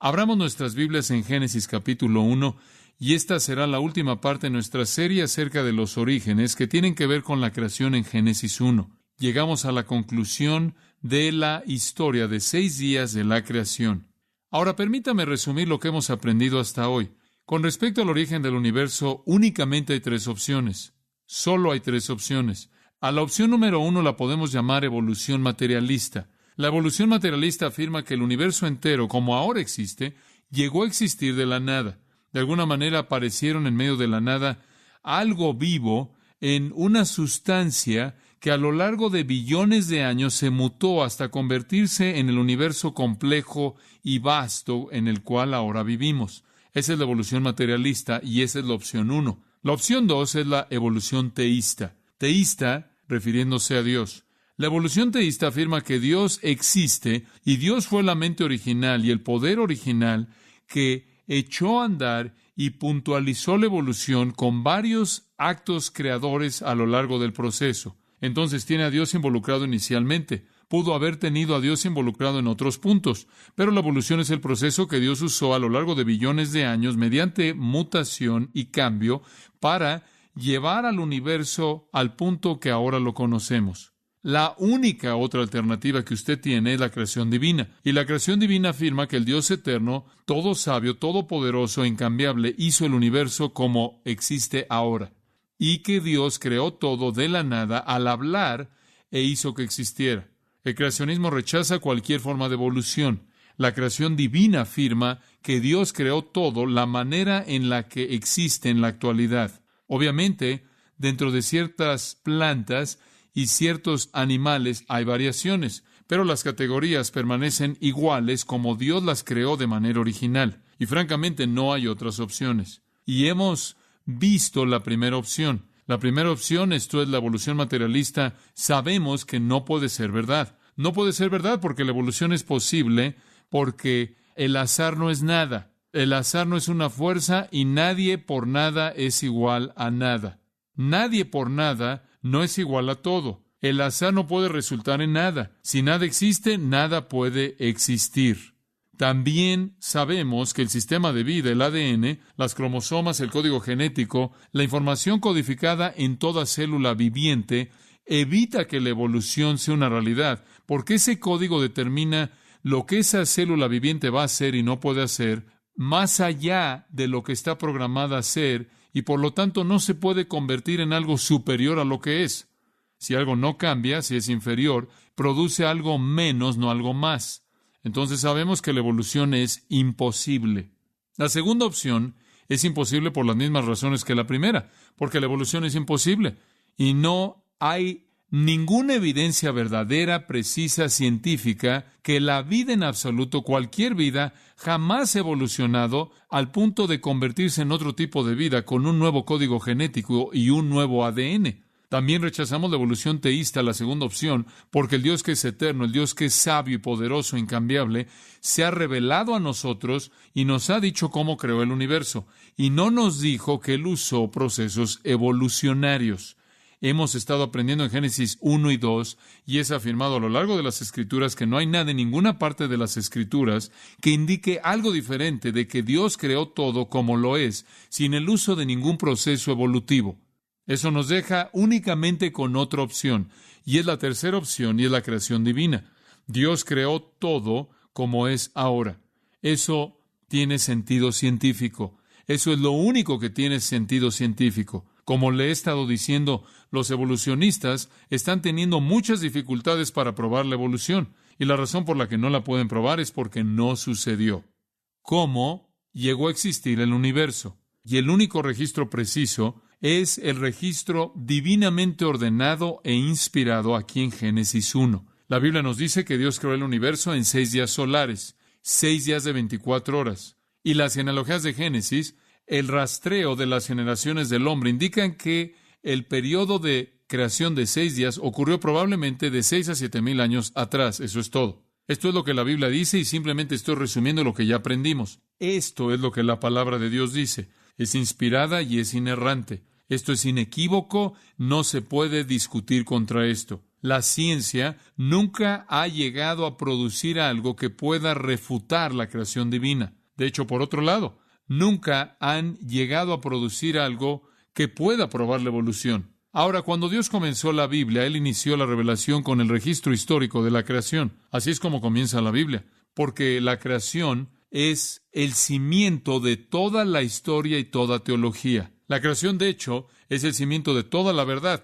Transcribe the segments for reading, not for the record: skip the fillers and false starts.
Abramos nuestras Biblias en Génesis capítulo 1, y esta será la última parte de nuestra serie acerca de los orígenes que tienen que ver con la creación en Génesis 1. Llegamos a la conclusión de la historia de 6 días de la creación. Ahora permítame resumir lo que hemos aprendido hasta hoy. Con respecto al origen del universo, únicamente hay 3 opciones. Solo hay 3 opciones. A la opción número 1 la podemos llamar evolución materialista. La evolución materialista afirma que el universo entero, como ahora existe, llegó a existir de la nada. De alguna manera aparecieron en medio de la nada algo vivo en una sustancia que a lo largo de billones de años se mutó hasta convertirse en el universo complejo y vasto en el cual ahora vivimos. Esa es la evolución materialista y esa es la opción 1. La opción 2 es la evolución teísta. Teísta, refiriéndose a Dios. La evolución teísta afirma que Dios existe y Dios fue la mente original y el poder original que echó a andar y puntualizó la evolución con varios actos creadores a lo largo del proceso. Entonces tiene a Dios involucrado inicialmente. Pudo haber tenido a Dios involucrado en otros puntos, pero la evolución es el proceso que Dios usó a lo largo de billones de años mediante mutación y cambio para llevar al universo al punto que ahora lo conocemos. La única otra alternativa que usted tiene es la creación divina. Y la creación divina afirma que el Dios eterno, todo sabio, todopoderoso e incambiable, hizo el universo como existe ahora. Y que Dios creó todo de la nada al hablar e hizo que existiera. El creacionismo rechaza cualquier forma de evolución. La creación divina afirma que Dios creó todo la manera en la que existe en la actualidad. Obviamente, dentro de ciertas plantas y ciertos animales hay variaciones, pero las categorías permanecen iguales como Dios las creó de manera original. Y francamente no hay otras opciones. Y hemos visto la primera opción. La primera opción, esto es la evolución materialista, sabemos que no puede ser verdad. No puede ser verdad porque la evolución es posible, porque el azar no es nada. El azar no es una fuerza y nadie por nada es igual a nada. Nadie por nada no es igual a todo. El azar no puede resultar en nada. Si nada existe, nada puede existir. También sabemos que el sistema de vida, el ADN, las cromosomas, el código genético, la información codificada en toda célula viviente, evita que la evolución sea una realidad, porque ese código determina lo que esa célula viviente va a hacer y no puede hacer, más allá de lo que está programada a hacer, y por lo tanto no se puede convertir en algo superior a lo que es. Si algo no cambia, si es inferior, produce algo menos, no algo más. Entonces sabemos que la evolución es imposible. La segunda opción es imposible por las mismas razones que la primera, porque la evolución es imposible y no hay ninguna evidencia verdadera, precisa, científica, que la vida en absoluto, cualquier vida, jamás ha evolucionado al punto de convertirse en otro tipo de vida con un nuevo código genético y un nuevo ADN. También rechazamos la evolución teísta, la segunda opción, porque el Dios que es eterno, el Dios que es sabio y poderoso e incambiable, se ha revelado a nosotros y nos ha dicho cómo creó el universo, y no nos dijo que Él usó procesos evolucionarios. Hemos estado aprendiendo en Génesis 1 y 2, y es afirmado a lo largo de las Escrituras que no hay nada en ninguna parte de las Escrituras que indique algo diferente de que Dios creó todo como lo es, sin el uso de ningún proceso evolutivo. Eso nos deja únicamente con otra opción, y es la tercera opción, y es la creación divina. Dios creó todo como es ahora. Eso tiene sentido científico. Eso es lo único que tiene sentido científico. Como le he estado diciendo, los evolucionistas están teniendo muchas dificultades para probar la evolución, y la razón por la que no la pueden probar es porque no sucedió. ¿Cómo llegó a existir el universo? Y el único registro preciso es el registro divinamente ordenado e inspirado aquí en Génesis 1. La Biblia nos dice que Dios creó el universo en 6 días solares, 6 días de 24 horas. Y las genealogías de Génesis, el rastreo de las generaciones del hombre, indican que el periodo de creación de 6 días ocurrió probablemente de 6 a 7,000 años atrás. Eso es todo. Esto es lo que la Biblia dice y simplemente estoy resumiendo lo que ya aprendimos. Esto es lo que la palabra de Dios dice. Es inspirada y es inerrante. Esto es inequívoco, no se puede discutir contra esto. La ciencia nunca ha llegado a producir algo que pueda refutar la creación divina. De hecho, por otro lado, nunca han llegado a producir algo que pueda probar la evolución. Ahora, cuando Dios comenzó la Biblia, Él inició la revelación con el registro histórico de la creación. Así es como comienza la Biblia, porque la creación es el cimiento de toda la historia y toda teología. La creación, de hecho, es el cimiento de toda la verdad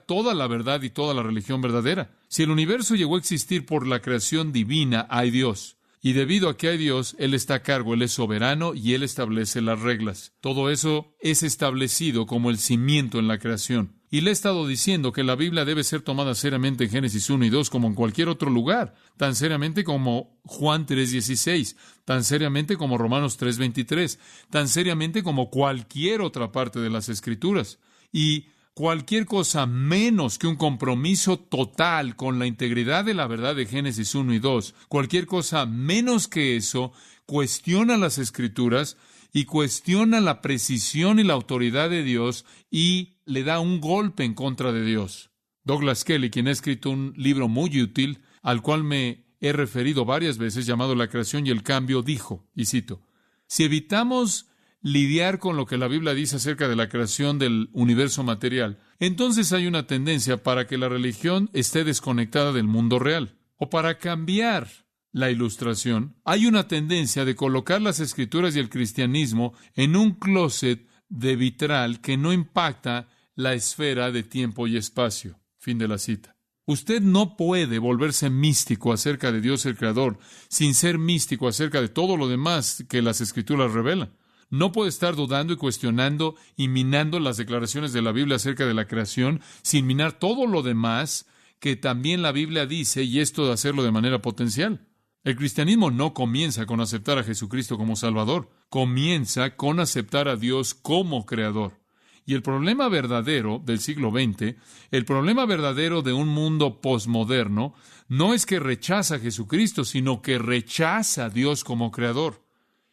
y toda la religión verdadera. Si el universo llegó a existir por la creación divina, hay Dios. Y debido a que hay Dios, Él está a cargo, Él es soberano y Él establece las reglas. Todo eso es establecido como el cimiento en la creación. Y le he estado diciendo que la Biblia debe ser tomada seriamente en Génesis 1 y 2 como en cualquier otro lugar, tan seriamente como Juan 3:16, tan seriamente como Romanos 3:23, tan seriamente como cualquier otra parte de las Escrituras. Y cualquier cosa menos que un compromiso total con la integridad de la verdad de Génesis 1 y 2, cualquier cosa menos que eso, cuestiona las Escrituras y cuestiona la precisión y la autoridad de Dios y le da un golpe en contra de Dios. Douglas Kelly, quien ha escrito un libro muy útil, al cual me he referido varias veces, llamado La creación y el cambio, dijo, y cito, si evitamos lidiar con lo que la Biblia dice acerca de la creación del universo material, entonces hay una tendencia para que la religión esté desconectada del mundo real. O para cambiar la ilustración, hay una tendencia de colocar las Escrituras y el cristianismo en un closet de vitral que no impacta la esfera de tiempo y espacio. Fin de la cita. Usted no puede volverse místico acerca de Dios el Creador sin ser místico acerca de todo lo demás que las Escrituras revelan. No puede estar dudando y cuestionando y minando las declaraciones de la Biblia acerca de la creación sin minar todo lo demás que también la Biblia dice, y esto de hacerlo de manera potencial. El cristianismo no comienza con aceptar a Jesucristo como Salvador, comienza con aceptar a Dios como Creador. Y el problema verdadero del siglo XX, el problema verdadero de un mundo posmoderno, no es que rechaza a Jesucristo, sino que rechaza a Dios como Creador.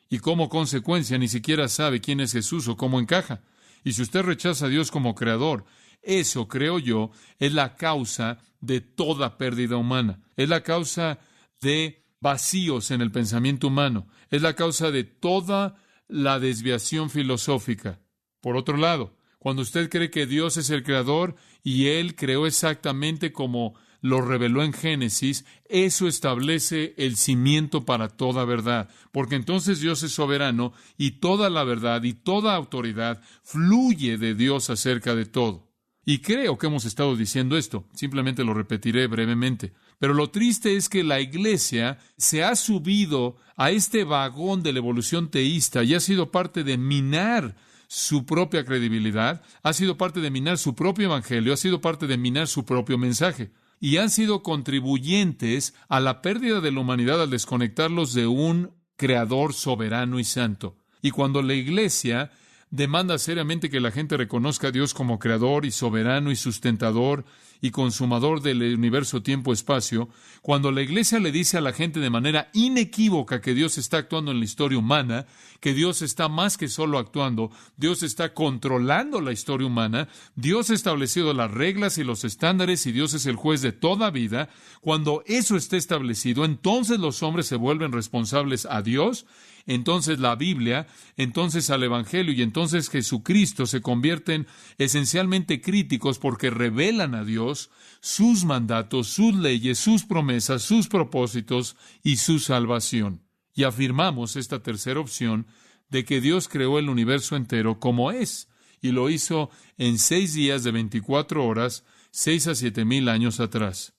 Y como consecuencia ni siquiera sabe quién es Jesús o cómo encaja. Y si usted rechaza a Dios como Creador, eso, creo yo, es la causa de toda pérdida humana. Es la causa de vacíos en el pensamiento humano. Es la causa de toda la desviación filosófica. Por otro lado, cuando usted cree que Dios es el Creador y Él creó exactamente como lo reveló en Génesis, eso establece el cimiento para toda verdad, porque entonces Dios es soberano y toda la verdad y toda autoridad fluye de Dios acerca de todo. Y creo que hemos estado diciendo esto, simplemente lo repetiré brevemente. Pero lo triste es que la Iglesia se ha subido a este vagón de la evolución teísta y ha sido parte de minar su propia credibilidad, ha sido parte de minar su propio evangelio, ha sido parte de minar su propio mensaje. Y han sido contribuyentes a la pérdida de la humanidad al desconectarlos de un Creador soberano y santo. Y cuando la Iglesia demanda seriamente que la gente reconozca a Dios como Creador y soberano y sustentador y consumador del universo, tiempo, espacio, cuando la Iglesia le dice a la gente de manera inequívoca que Dios está actuando en la historia humana, que Dios está más que solo actuando, Dios está controlando la historia humana, Dios ha establecido las reglas y los estándares y Dios es el juez de toda vida, cuando eso está establecido, entonces los hombres se vuelven responsables a Dios, entonces la Biblia, entonces al Evangelio y entonces Jesucristo se convierten esencialmente críticos porque revelan a Dios sus mandatos, sus leyes, sus promesas, sus propósitos y su salvación. Y afirmamos esta tercera opción de que Dios creó el universo entero como es, y lo hizo en 6 días de 24 horas, 6 a 7,000 años atrás.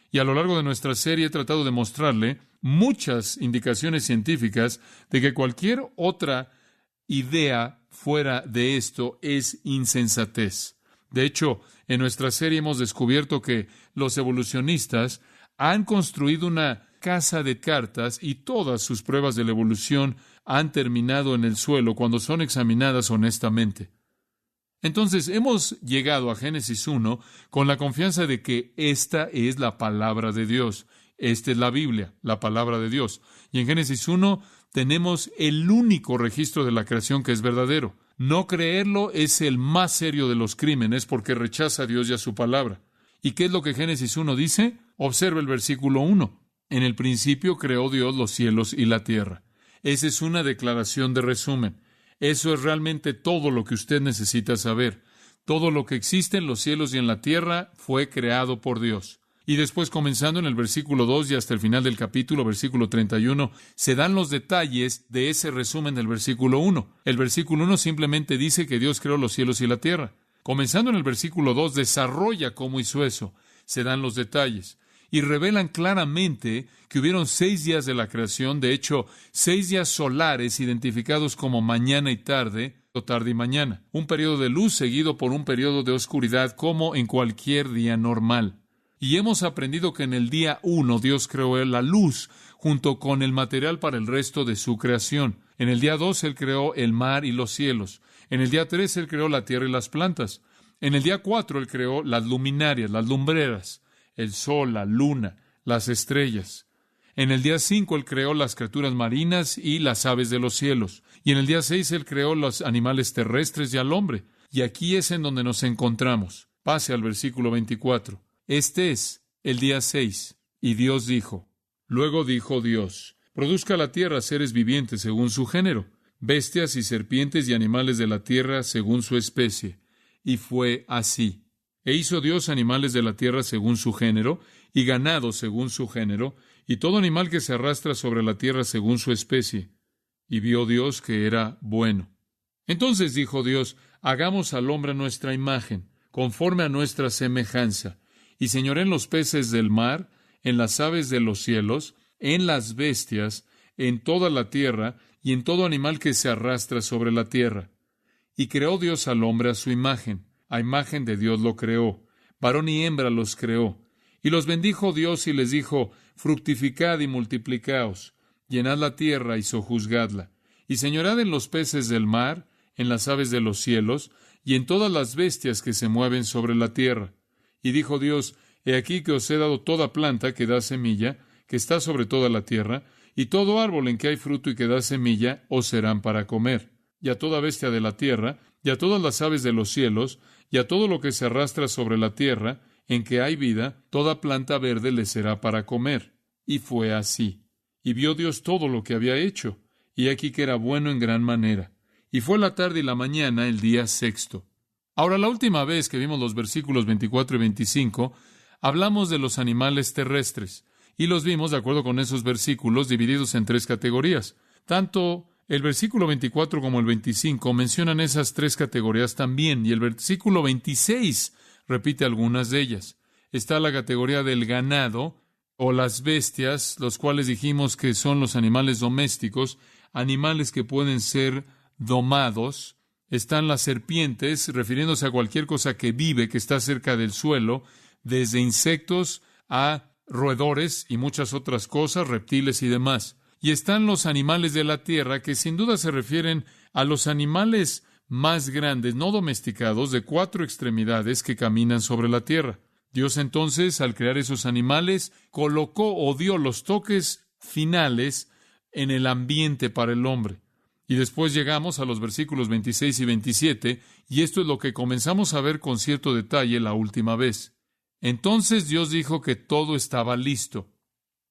Y a lo largo de nuestra serie he tratado de mostrarle muchas indicaciones científicas de que cualquier otra idea fuera de esto es insensatez. De hecho, en nuestra serie hemos descubierto que los evolucionistas han construido una casa de cartas y todas sus pruebas de la evolución han terminado en el suelo cuando son examinadas honestamente. Entonces, hemos llegado a Génesis 1 con la confianza de que esta es la palabra de Dios. Esta es la Biblia, la palabra de Dios. Y en Génesis 1 tenemos el único registro de la creación que es verdadero. No creerlo es el más serio de los crímenes porque rechaza a Dios y a su palabra. ¿Y qué es lo que Génesis 1 dice? Observa el versículo 1. En el principio creó Dios los cielos y la tierra. Esa es una declaración de resumen. Eso es realmente todo lo que usted necesita saber. Todo lo que existe en los cielos y en la tierra fue creado por Dios. Y después, comenzando en el versículo 2 y hasta el final del capítulo, versículo 31, se dan los detalles de ese resumen del versículo 1. El versículo 1 simplemente dice que Dios creó los cielos y la tierra. Comenzando en el versículo 2, desarrolla cómo hizo eso. Se dan los detalles. Y revelan claramente que hubieron 6 días de la creación, de hecho, 6 días solares identificados como mañana y tarde, o tarde y mañana. Un periodo de luz seguido por un periodo de oscuridad, como en cualquier día normal. Y hemos aprendido que en el día 1 Dios creó la luz junto con el material para el resto de su creación. En el día 2 Él creó el mar y los cielos. En el día 3 Él creó la tierra y las plantas. En el día 4 Él creó las luminarias, las lumbreras, el sol, la luna, las estrellas. En el día 5 Él creó las criaturas marinas y las aves de los cielos. Y en el día 6 Él creó los animales terrestres y al hombre. Y aquí es en donde nos encontramos. Pase al versículo 24. Este es el día 6. Y Dios dijo. Luego dijo Dios: produzca la tierra seres vivientes según su género, bestias y serpientes y animales de la tierra según su especie. Y fue así. E hizo Dios animales de la tierra según su género, y ganado según su género, y todo animal que se arrastra sobre la tierra según su especie. Y vio Dios que era bueno. Entonces dijo Dios: hagamos al hombre a nuestra imagen, conforme a nuestra semejanza, y señoré en los peces del mar, en las aves de los cielos, en las bestias, en toda la tierra, y en todo animal que se arrastra sobre la tierra. Y creó Dios al hombre a su imagen. A imagen de Dios lo creó. Varón y hembra los creó. Y los bendijo Dios y les dijo: fructificad y multiplicaos, llenad la tierra y sojuzgadla, y señorad en los peces del mar, en las aves de los cielos, y en todas las bestias que se mueven sobre la tierra. Y dijo Dios: he aquí que os he dado toda planta que da semilla, que está sobre toda la tierra, y todo árbol en que hay fruto y que da semilla, os serán para comer. Y a toda bestia de la tierra, y a todas las aves de los cielos, y a todo lo que se arrastra sobre la tierra, en que hay vida, toda planta verde le será para comer. Y fue así. Y vio Dios todo lo que había hecho, y aquí que era bueno en gran manera. Y fue la tarde y la mañana el día 6. Ahora, la última vez que vimos los versículos 24 y 25, hablamos de los animales terrestres, y los vimos, de acuerdo con esos versículos, divididos en 3 categorías. Tanto el versículo 24 como el 25 mencionan esas 3 categorías también, y el versículo 26 repite algunas de ellas. Está la categoría del ganado, o las bestias, los cuales dijimos que son los animales domésticos, animales que pueden ser domados. Están las serpientes, refiriéndose a cualquier cosa que vive, que está cerca del suelo, desde insectos a roedores y muchas otras cosas, reptiles y demás. Y están los animales de la tierra, que sin duda se refieren a los animales más grandes, no domesticados, de 4 extremidades que caminan sobre la tierra. Dios entonces, al crear esos animales, colocó o dio los toques finales en el ambiente para el hombre. Y después llegamos a los versículos 26 y 27, y esto es lo que comenzamos a ver con cierto detalle la última vez. Entonces Dios dijo que todo estaba listo.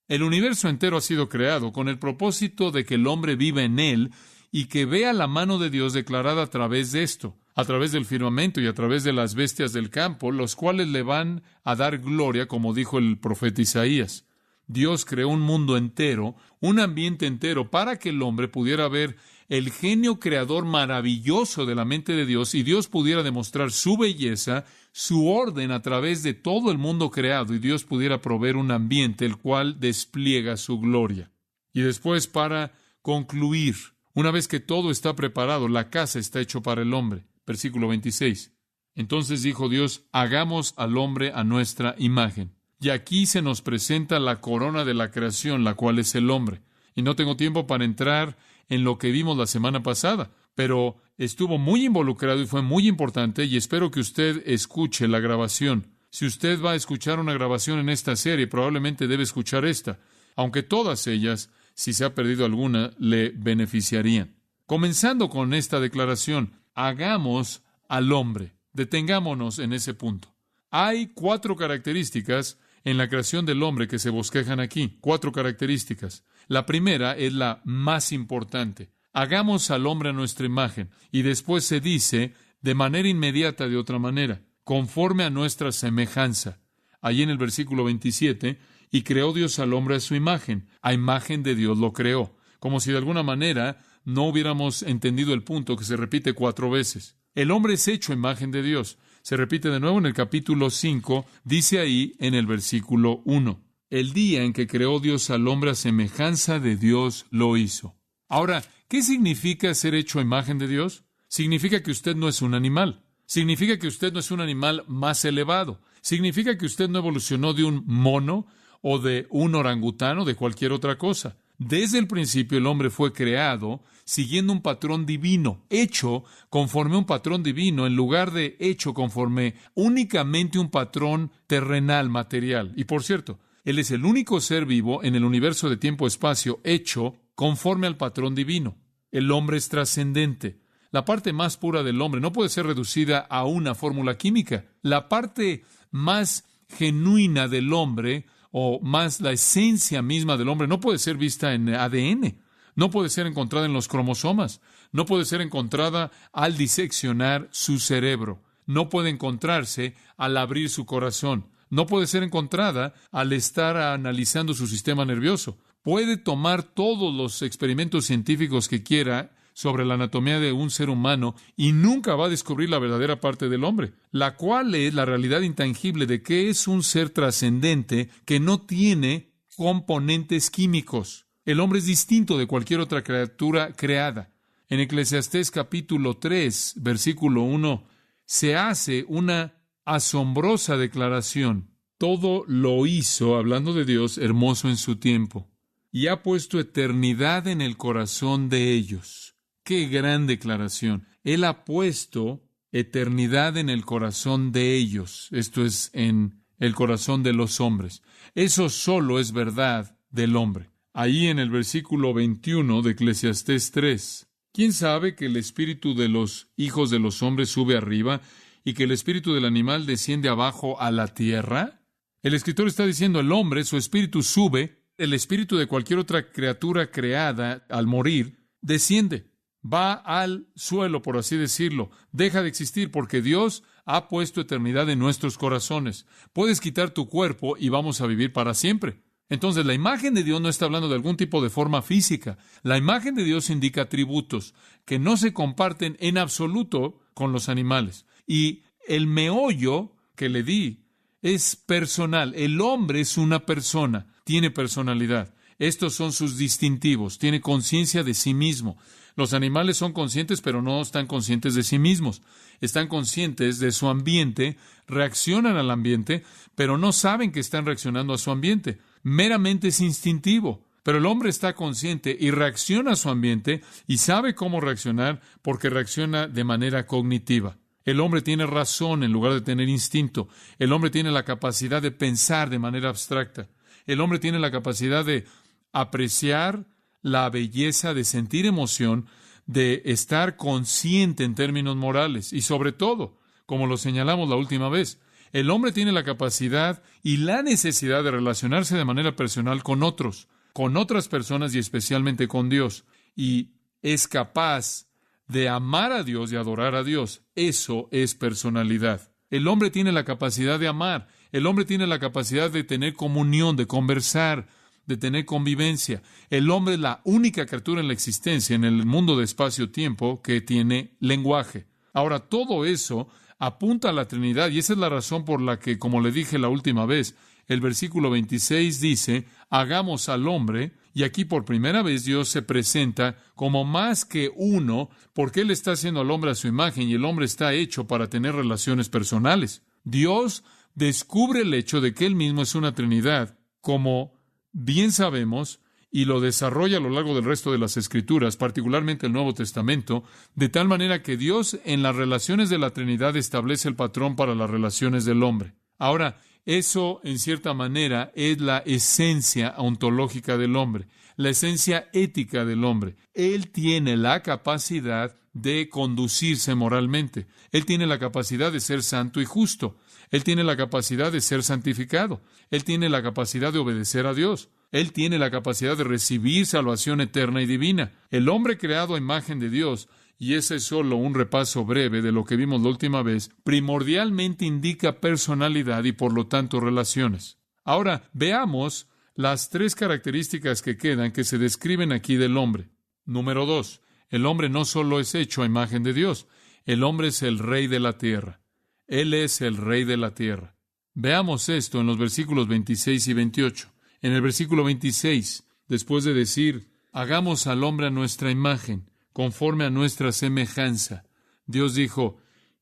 El universo entero ha sido creado con el propósito de que el hombre viva en él y que vea la mano de Dios declarada a través de esto, a través del firmamento y a través de las bestias del campo, los cuales le van a dar gloria, como dijo el profeta Isaías. Dios creó un mundo entero, un ambiente entero, para que el hombre pudiera ver el genio creador maravilloso de la mente de Dios, y Dios pudiera demostrar su belleza, su orden a través de todo el mundo creado, y Dios pudiera proveer un ambiente el cual despliega su gloria. Y después, para concluir, una vez que todo está preparado, la casa está hecho para el hombre. Versículo 26. Entonces dijo Dios: hagamos al hombre a nuestra imagen. Y aquí se nos presenta la corona de la creación, la cual es el hombre. Y no tengo tiempo para entrar en lo que vimos la semana pasada, pero estuvo muy involucrado y fue muy importante, y espero que usted escuche la grabación. Si usted va a escuchar una grabación en esta serie, probablemente debe escuchar esta, aunque todas ellas, si se ha perdido alguna, le beneficiarían. Comenzando con esta declaración: hagamos al hombre. Detengámonos en ese punto. Hay 4 características en la creación del hombre que se bosquejan aquí. 4 características. La primera es la más importante. Hagamos al hombre a nuestra imagen. Y después se dice, de manera inmediata, de otra manera, conforme a nuestra semejanza. Allí en el versículo 27, y creó Dios al hombre a su imagen. A imagen de Dios lo creó. Como si de alguna manera no hubiéramos entendido el punto que se repite 4 veces. El hombre es hecho a imagen de Dios. Se repite de nuevo en el capítulo 5, dice ahí en el versículo 1. El día en que creó Dios al hombre a semejanza de Dios lo hizo. Ahora, ¿qué significa ser hecho a imagen de Dios? Significa que usted no es un animal. Significa que usted no es un animal más elevado. Significa que usted no evolucionó de un mono o de un orangután o de cualquier otra cosa. Desde el principio el hombre fue creado siguiendo un patrón divino, hecho conforme a un patrón divino, en lugar de hecho conforme únicamente un patrón terrenal, material. Y por cierto, Él es el único ser vivo en el universo de tiempo-espacio hecho conforme al patrón divino. El hombre es trascendente. La parte más pura del hombre no puede ser reducida a una fórmula química. La parte más genuina del hombre, o más la esencia misma del hombre, no puede ser vista en ADN, no puede ser encontrada en los cromosomas, no puede ser encontrada al diseccionar su cerebro, no puede encontrarse al abrir su corazón, no puede ser encontrada al estar analizando su sistema nervioso. Puede tomar todos los experimentos científicos que quiera sobre la anatomía de un ser humano y nunca va a descubrir la verdadera parte del hombre, la cual es la realidad intangible de que es un ser trascendente que no tiene componentes químicos. El hombre es distinto de cualquier otra criatura creada. En Eclesiastés capítulo 3, versículo 1, se hace una asombrosa declaración. Todo lo hizo, hablando de Dios, hermoso en su tiempo, y ha puesto eternidad en el corazón de ellos. ¡Qué gran declaración! Él ha puesto eternidad en el corazón de ellos. Esto es, en el corazón de los hombres. Eso solo es verdad del hombre. Ahí en el versículo 21 de Eclesiastés 3. ¿Quién sabe que el espíritu de los hijos de los hombres sube arriba y que el espíritu del animal desciende abajo a la tierra? El escritor está diciendo, el hombre, su espíritu sube, el espíritu de cualquier otra criatura creada al morir, desciende. Va al suelo, por así decirlo. Deja de existir porque Dios ha puesto eternidad en nuestros corazones. Puedes quitar tu cuerpo y vamos a vivir para siempre. Entonces, la imagen de Dios no está hablando de algún tipo de forma física. La imagen de Dios indica atributos que no se comparten en absoluto con los animales. Y el meollo que le di es personal. El hombre es una persona, tiene personalidad. Estos son sus distintivos. Tiene conciencia de sí mismo. Los animales son conscientes, pero no están conscientes de sí mismos. Están conscientes de su ambiente, reaccionan al ambiente, pero no saben que están reaccionando a su ambiente. Meramente es instintivo. Pero el hombre está consciente y reacciona a su ambiente y sabe cómo reaccionar porque reacciona de manera cognitiva. El hombre tiene razón en lugar de tener instinto. El hombre tiene la capacidad de pensar de manera abstracta. El hombre tiene la capacidad de apreciar la belleza, de sentir emoción, de estar consciente en términos morales. Y sobre todo, como lo señalamos la última vez, el hombre tiene la capacidad y la necesidad de relacionarse de manera personal con otros, con otras personas y especialmente con Dios. Y es capaz de amar a Dios y adorar a Dios. Eso es personalidad. El hombre tiene la capacidad de amar. El hombre tiene la capacidad de tener comunión, de conversar, de tener convivencia. El hombre es la única criatura en la existencia, en el mundo de espacio-tiempo, que tiene lenguaje. Ahora, todo eso apunta a la Trinidad, y esa es la razón por la que, como le dije la última vez, el versículo 26 dice, hagamos al hombre, y aquí por primera vez Dios se presenta como más que uno, porque Él está haciendo al hombre a su imagen, y el hombre está hecho para tener relaciones personales. Dios descubre el hecho de que Él mismo es una Trinidad, como bien sabemos, y lo desarrolla a lo largo del resto de las Escrituras, particularmente el Nuevo Testamento, de tal manera que Dios en las relaciones de la Trinidad establece el patrón para las relaciones del hombre. Ahora, eso, en cierta manera, es la esencia ontológica del hombre. la esencia ética del hombre. Él tiene la capacidad de conducirse moralmente. Él tiene la capacidad de ser santo y justo. Él tiene la capacidad de ser santificado. Él tiene la capacidad de obedecer a Dios. Él tiene la capacidad de recibir salvación eterna y divina. El hombre creado a imagen de Dios, y ese es solo un repaso breve de lo que vimos la última vez, primordialmente indica personalidad y por lo tanto relaciones. Ahora, veamos las tres características que quedan que se describen aquí del hombre. Número 2. El hombre no solo es hecho a imagen de Dios, el hombre es el rey de la tierra. Él es el rey de la tierra. Veamos esto en los versículos 26 y 28. En el versículo 26, después de decir, hagamos al hombre a nuestra imagen, conforme a nuestra semejanza, Dios dijo,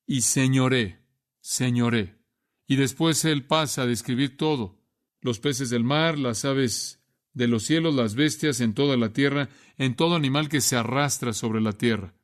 y señoré. Y después Él pasa a describir todo: los peces del mar, las aves de los cielos, las bestias en toda la tierra, en todo animal que se arrastra sobre la tierra.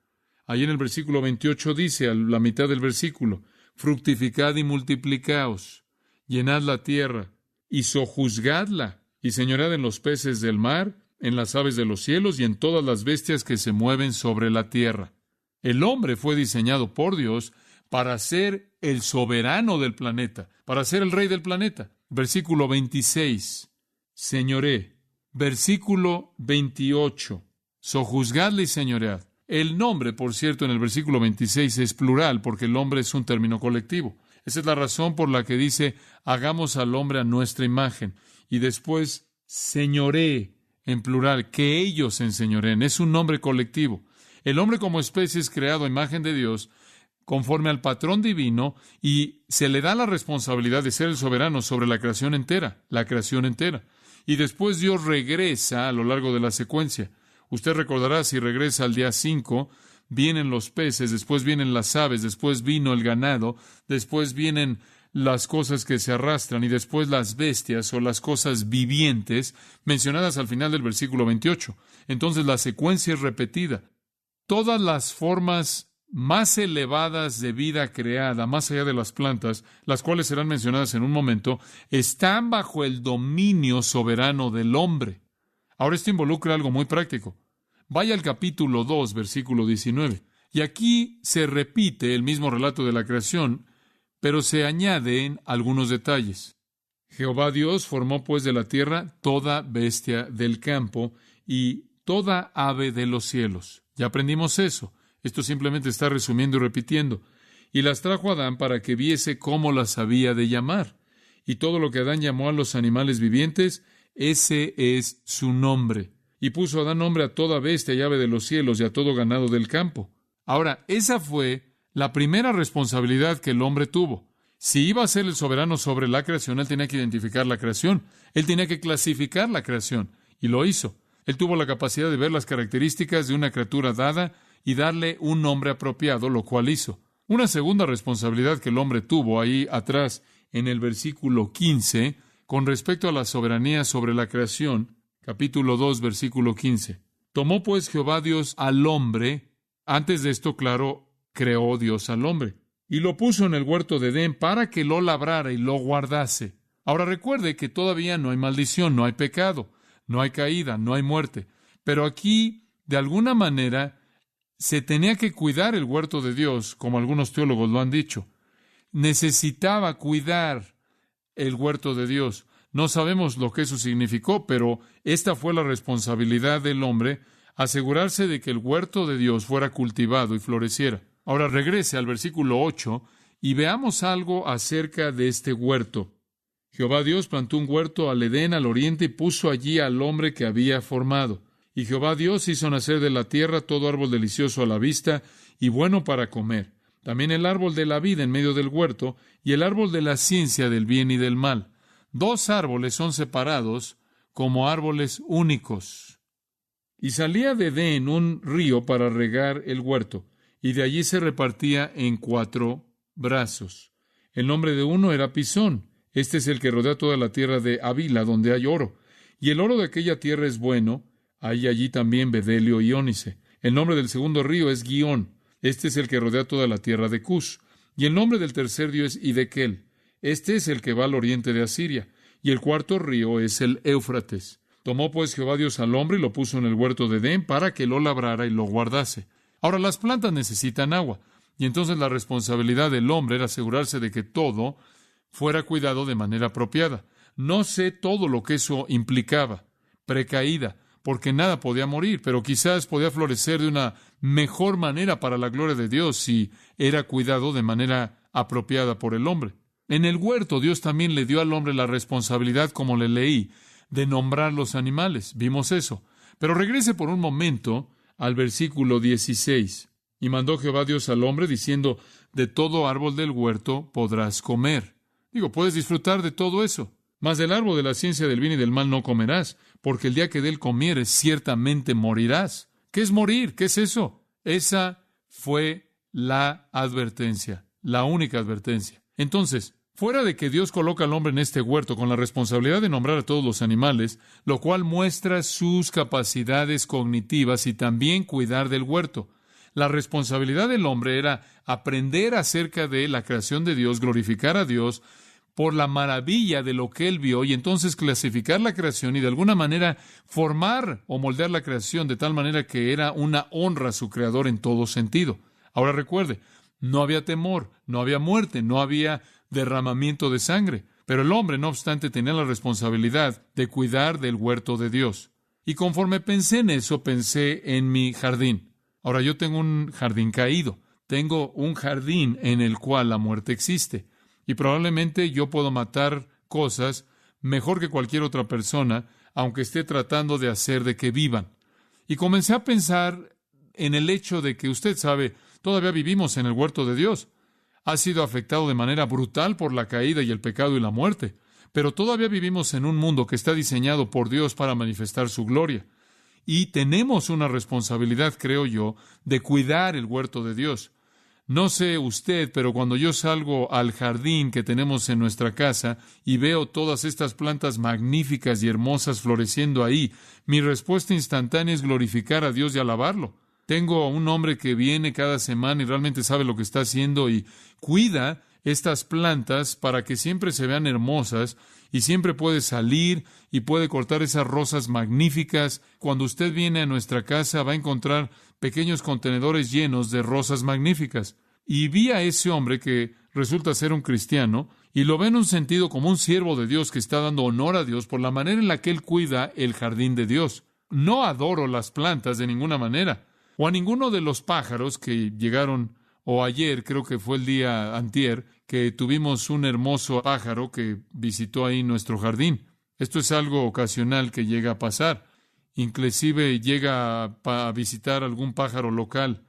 Ahí en el versículo 28 dice, a la mitad del versículo, fructificad y multiplicaos, llenad la tierra y sojuzgadla, y señoread en los peces del mar, en las aves de los cielos y en todas las bestias que se mueven sobre la tierra. El hombre fue diseñado por Dios para ser el soberano del planeta, para ser el rey del planeta. Versículo 26, señoré. Versículo 28, sojuzgadle y señoread. El nombre, por cierto, en el versículo 26 es plural, porque el hombre es un término colectivo. Esa es la razón por la que dice, hagamos al hombre a nuestra imagen. Y después, señoré, en plural, que ellos se enseñoreen. Es un nombre colectivo. El hombre como especie es creado a imagen de Dios, conforme al patrón divino, y se le da la responsabilidad de ser el soberano sobre la creación entera. Y después Dios regresa a lo largo de la secuencia. Usted recordará, si regresa al día 5, vienen los peces, después vienen las aves, después vino el ganado, después vienen las cosas que se arrastran, y después las bestias o las cosas vivientes, mencionadas al final del versículo 28. Entonces la secuencia es repetida. Todas las formas más elevadas de vida creada, más allá de las plantas, las cuales serán mencionadas en un momento, están bajo el dominio soberano del hombre. Ahora esto involucra algo muy práctico. Vaya al capítulo 2, versículo 19. Y aquí se repite el mismo relato de la creación, pero se añaden algunos detalles. Jehová Dios formó pues de la tierra toda bestia del campo y toda ave de los cielos. Ya aprendimos eso. Esto simplemente está resumiendo y repitiendo. Y las trajo a Adán para que viese cómo las había de llamar. Y todo lo que Adán llamó a los animales vivientes, ese es su nombre. Y puso Adán nombre a toda bestia y ave de los cielos y a todo ganado del campo. Ahora, esa fue la primera responsabilidad que el hombre tuvo. Si iba a ser el soberano sobre la creación, él tenía que identificar la creación. Él tenía que clasificar la creación. Y lo hizo. Él tuvo la capacidad de ver las características de una criatura dada y darle un nombre apropiado, lo cual hizo. Una segunda responsabilidad que el hombre tuvo ahí atrás en el versículo 15, con respecto a la soberanía sobre la creación, capítulo 2, versículo 15. Tomó pues Jehová Dios al hombre, antes de esto, claro, creó Dios al hombre, y lo puso en el huerto de Edén para que lo labrara y lo guardase. Ahora recuerde que todavía no hay maldición, no hay pecado, no hay caída, no hay muerte, pero aquí, de alguna manera, se tenía que cuidar el huerto de Dios, como algunos teólogos lo han dicho. Necesitaba cuidar el huerto de Dios. No sabemos lo que eso significó, pero esta fue la responsabilidad del hombre, asegurarse de que el huerto de Dios fuera cultivado y floreciera. Ahora regrese al versículo 8 y veamos algo acerca de este huerto. Jehová Dios plantó un huerto al Edén, al oriente, y puso allí al hombre que había formado. Y Jehová Dios hizo nacer de la tierra todo árbol delicioso a la vista y bueno para comer. También el árbol de la vida en medio del huerto y el árbol de la ciencia del bien y del mal. 2 árboles son separados como árboles únicos. Y salía de Edén un río para regar el huerto, y de allí se repartía en 4 brazos. El nombre de uno era Pisón. Este es el que rodea toda la tierra de Havila, donde hay oro. Y el oro de aquella tierra es bueno. Hay allí también bedelio y ónice. El nombre del segundo río es Gihón. Este es el que rodea toda la tierra de Cus. Y el nombre del tercer río es Hidekel. Este es el que va al oriente de Asiria. Y el cuarto río es el Éufrates. Tomó pues Jehová Dios al hombre y lo puso en el huerto de Edén para que lo labrara y lo guardase. Ahora, las plantas necesitan agua, y entonces la responsabilidad del hombre era asegurarse de que todo fuera cuidado de manera apropiada. No sé todo lo que eso implicaba. Precaída, porque nada podía morir, pero quizás podía florecer de una mejor manera para la gloria de Dios si era cuidado de manera apropiada por el hombre. En el huerto, Dios también le dio al hombre la responsabilidad, como le leí, de nombrar los animales. Vimos eso. Pero regrese por un momento al versículo 16. Y mandó Jehová Dios al hombre, diciendo, de todo árbol del huerto podrás comer. Puedes disfrutar de todo eso. Mas del árbol de la ciencia del bien y del mal no comerás, porque el día que de él comieres, ciertamente morirás. ¿Qué es morir? ¿Qué es eso? Esa fue la advertencia, la única advertencia. Entonces, fuera de que Dios coloca al hombre en este huerto con la responsabilidad de nombrar a todos los animales, lo cual muestra sus capacidades cognitivas y también cuidar del huerto. La responsabilidad del hombre era aprender acerca de la creación de Dios, glorificar a Dios por la maravilla de lo que él vio y entonces clasificar la creación y de alguna manera formar o moldear la creación de tal manera que era una honra a su creador en todo sentido. Ahora recuerde, no había temor, no había muerte, no había derramamiento de sangre, pero el hombre, no obstante, tenía la responsabilidad de cuidar del huerto de Dios. Y conforme pensé en eso, pensé en mi jardín. Ahora, yo tengo un jardín caído, tengo un jardín en el cual la muerte existe, y probablemente yo puedo matar cosas mejor que cualquier otra persona, aunque esté tratando de hacer de que vivan. Y comencé a pensar en el hecho de que usted sabe, todavía vivimos en el huerto de Dios. Ha sido afectado de manera brutal por la caída y el pecado y la muerte, pero todavía vivimos en un mundo que está diseñado por Dios para manifestar su gloria. Y tenemos una responsabilidad, creo yo, de cuidar el huerto de Dios. No sé usted, pero cuando yo salgo al jardín que tenemos en nuestra casa y veo todas estas plantas magníficas y hermosas floreciendo ahí, mi respuesta instantánea es glorificar a Dios y alabarlo. Tengo un hombre que viene cada semana y realmente sabe lo que está haciendo y cuida estas plantas para que siempre se vean hermosas y siempre puede salir y puede cortar esas rosas magníficas. Cuando usted viene a nuestra casa va a encontrar pequeños contenedores llenos de rosas magníficas. Y vi a ese hombre que resulta ser un cristiano y lo ve en un sentido como un siervo de Dios que está dando honor a Dios por la manera en la que él cuida el jardín de Dios. No adoro las plantas de ninguna manera, o a ninguno de los pájaros que llegaron, o ayer, creo que fue el día antier, que tuvimos un hermoso pájaro que visitó ahí nuestro jardín. Esto es algo ocasional que llega a pasar. Inclusive llega a visitar algún pájaro local.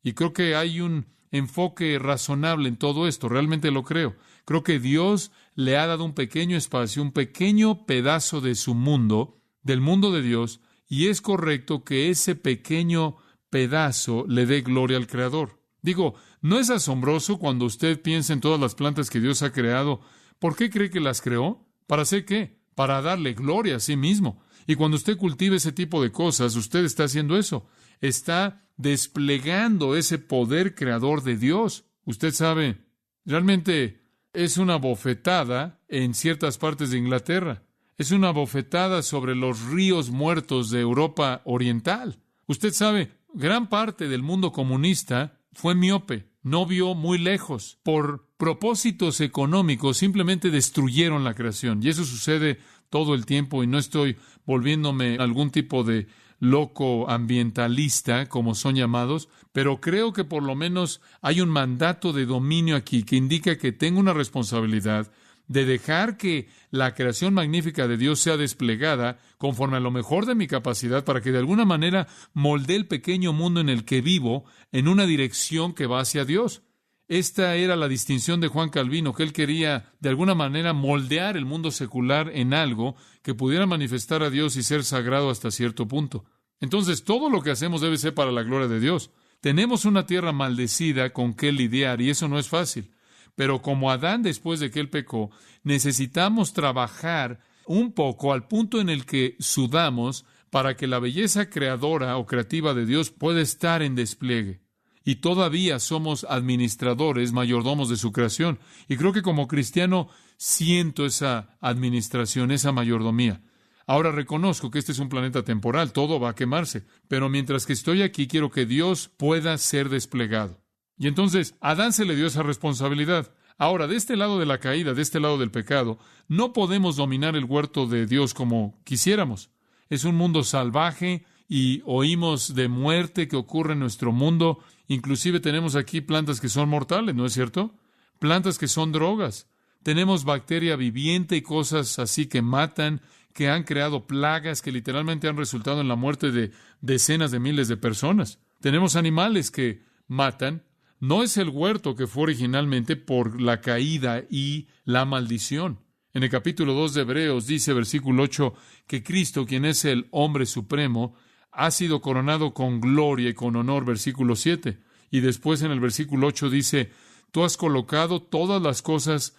Y creo que hay un enfoque razonable en todo esto. Realmente lo creo. Creo que Dios le ha dado un pequeño espacio, un pequeño pedazo de su mundo, del mundo de Dios, y es correcto que ese pequeño pedazo le dé gloria al Creador. ¿No es asombroso cuando usted piensa en todas las plantas que Dios ha creado? ¿Por qué cree que las creó? ¿Para hacer qué? Para darle gloria a sí mismo. Y cuando usted cultiva ese tipo de cosas, usted está haciendo eso. Está desplegando ese poder creador de Dios. Usted sabe, realmente es una bofetada en ciertas partes de Inglaterra. Es una bofetada sobre los ríos muertos de Europa Oriental. Usted sabe, gran parte del mundo comunista fue miope, no vio muy lejos. Por propósitos económicos simplemente destruyeron la creación. Y eso sucede todo el tiempo y no estoy volviéndome algún tipo de loco ambientalista, como son llamados, pero creo que por lo menos hay un mandato de dominio aquí que indica que tengo una responsabilidad de dejar que la creación magnífica de Dios sea desplegada conforme a lo mejor de mi capacidad para que de alguna manera moldee el pequeño mundo en el que vivo en una dirección que va hacia Dios. Esta era la distinción de Juan Calvino, que él quería de alguna manera moldear el mundo secular en algo que pudiera manifestar a Dios y ser sagrado hasta cierto punto. Entonces, todo lo que hacemos debe ser para la gloria de Dios. Tenemos una tierra maldecida con que lidiar y eso no es fácil. Pero como Adán, después de que él pecó, necesitamos trabajar un poco al punto en el que sudamos para que la belleza creadora o creativa de Dios pueda estar en despliegue. Y todavía somos administradores, mayordomos de su creación. Y creo que como cristiano siento esa administración, esa mayordomía. Ahora reconozco que este es un planeta temporal, todo va a quemarse, pero mientras que estoy aquí quiero que Dios pueda ser desplegado. Y entonces a Adán se le dio esa responsabilidad. Ahora, de este lado de la caída, de este lado del pecado, no podemos dominar el huerto de Dios como quisiéramos. Es un mundo salvaje y oímos de muerte que ocurre en nuestro mundo. Inclusive tenemos aquí plantas que son mortales, ¿no es cierto? Plantas que son drogas. Tenemos bacteria viviente y cosas así que matan, que han creado plagas que literalmente han resultado en la muerte de decenas de miles de personas. Tenemos animales que matan. No es el huerto que fue originalmente por la caída y la maldición. En el capítulo 2 de Hebreos dice, versículo 8, que Cristo, quien es el hombre supremo, ha sido coronado con gloria y con honor, versículo 7. Y después en el versículo 8 dice, tú has colocado todas las cosas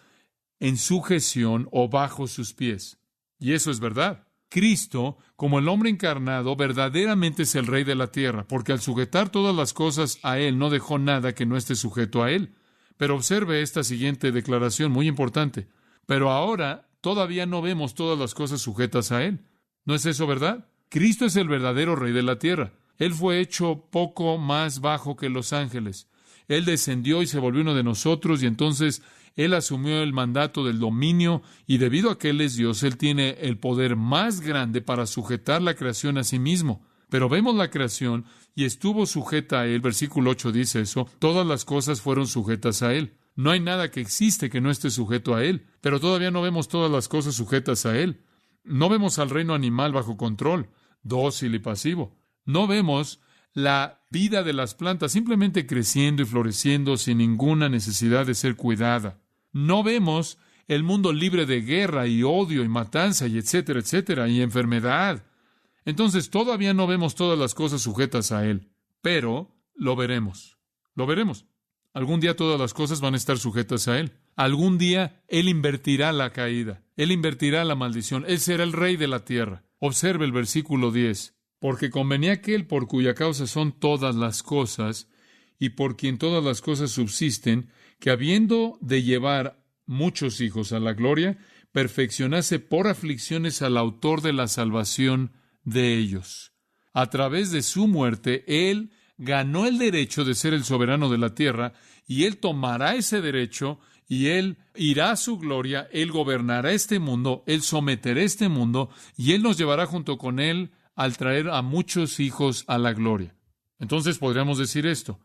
en sujeción o bajo sus pies. Y eso es verdad. Cristo, como el hombre encarnado, verdaderamente es el Rey de la tierra, porque al sujetar todas las cosas a Él, no dejó nada que no esté sujeto a Él. Pero observe esta siguiente declaración, muy importante. Pero ahora todavía no vemos todas las cosas sujetas a Él. ¿No es eso verdad? Cristo es el verdadero Rey de la tierra. Él fue hecho poco más bajo que los ángeles. Él descendió y se volvió uno de nosotros, y entonces Él asumió el mandato del dominio, y debido a que Él es Dios, Él tiene el poder más grande para sujetar la creación a sí mismo. Pero vemos la creación, y estuvo sujeta a Él, versículo 8 dice eso, todas las cosas fueron sujetas a Él. No hay nada que existe que no esté sujeto a Él, pero todavía no vemos todas las cosas sujetas a Él. No vemos al reino animal bajo control, dócil y pasivo. No vemos la vida de las plantas simplemente creciendo y floreciendo sin ninguna necesidad de ser cuidada. No vemos el mundo libre de guerra y odio y matanza y etcétera, etcétera, y enfermedad. Entonces todavía no vemos todas las cosas sujetas a Él, pero lo veremos. Lo veremos. Algún día todas las cosas van a estar sujetas a Él. Algún día Él invertirá la caída. Él invertirá la maldición. Él será el Rey de la tierra. Observe el versículo 10. Porque convenía aquel por cuya causa son todas las cosas, y por quien todas las cosas subsisten, que habiendo de llevar muchos hijos a la gloria, perfeccionase por aflicciones al autor de la salvación de ellos. A través de su muerte, Él ganó el derecho de ser el soberano de la tierra, y Él tomará ese derecho, y Él irá a su gloria, Él gobernará este mundo, Él someterá este mundo, y Él nos llevará junto con Él al traer a muchos hijos a la gloria. Entonces podríamos decir esto,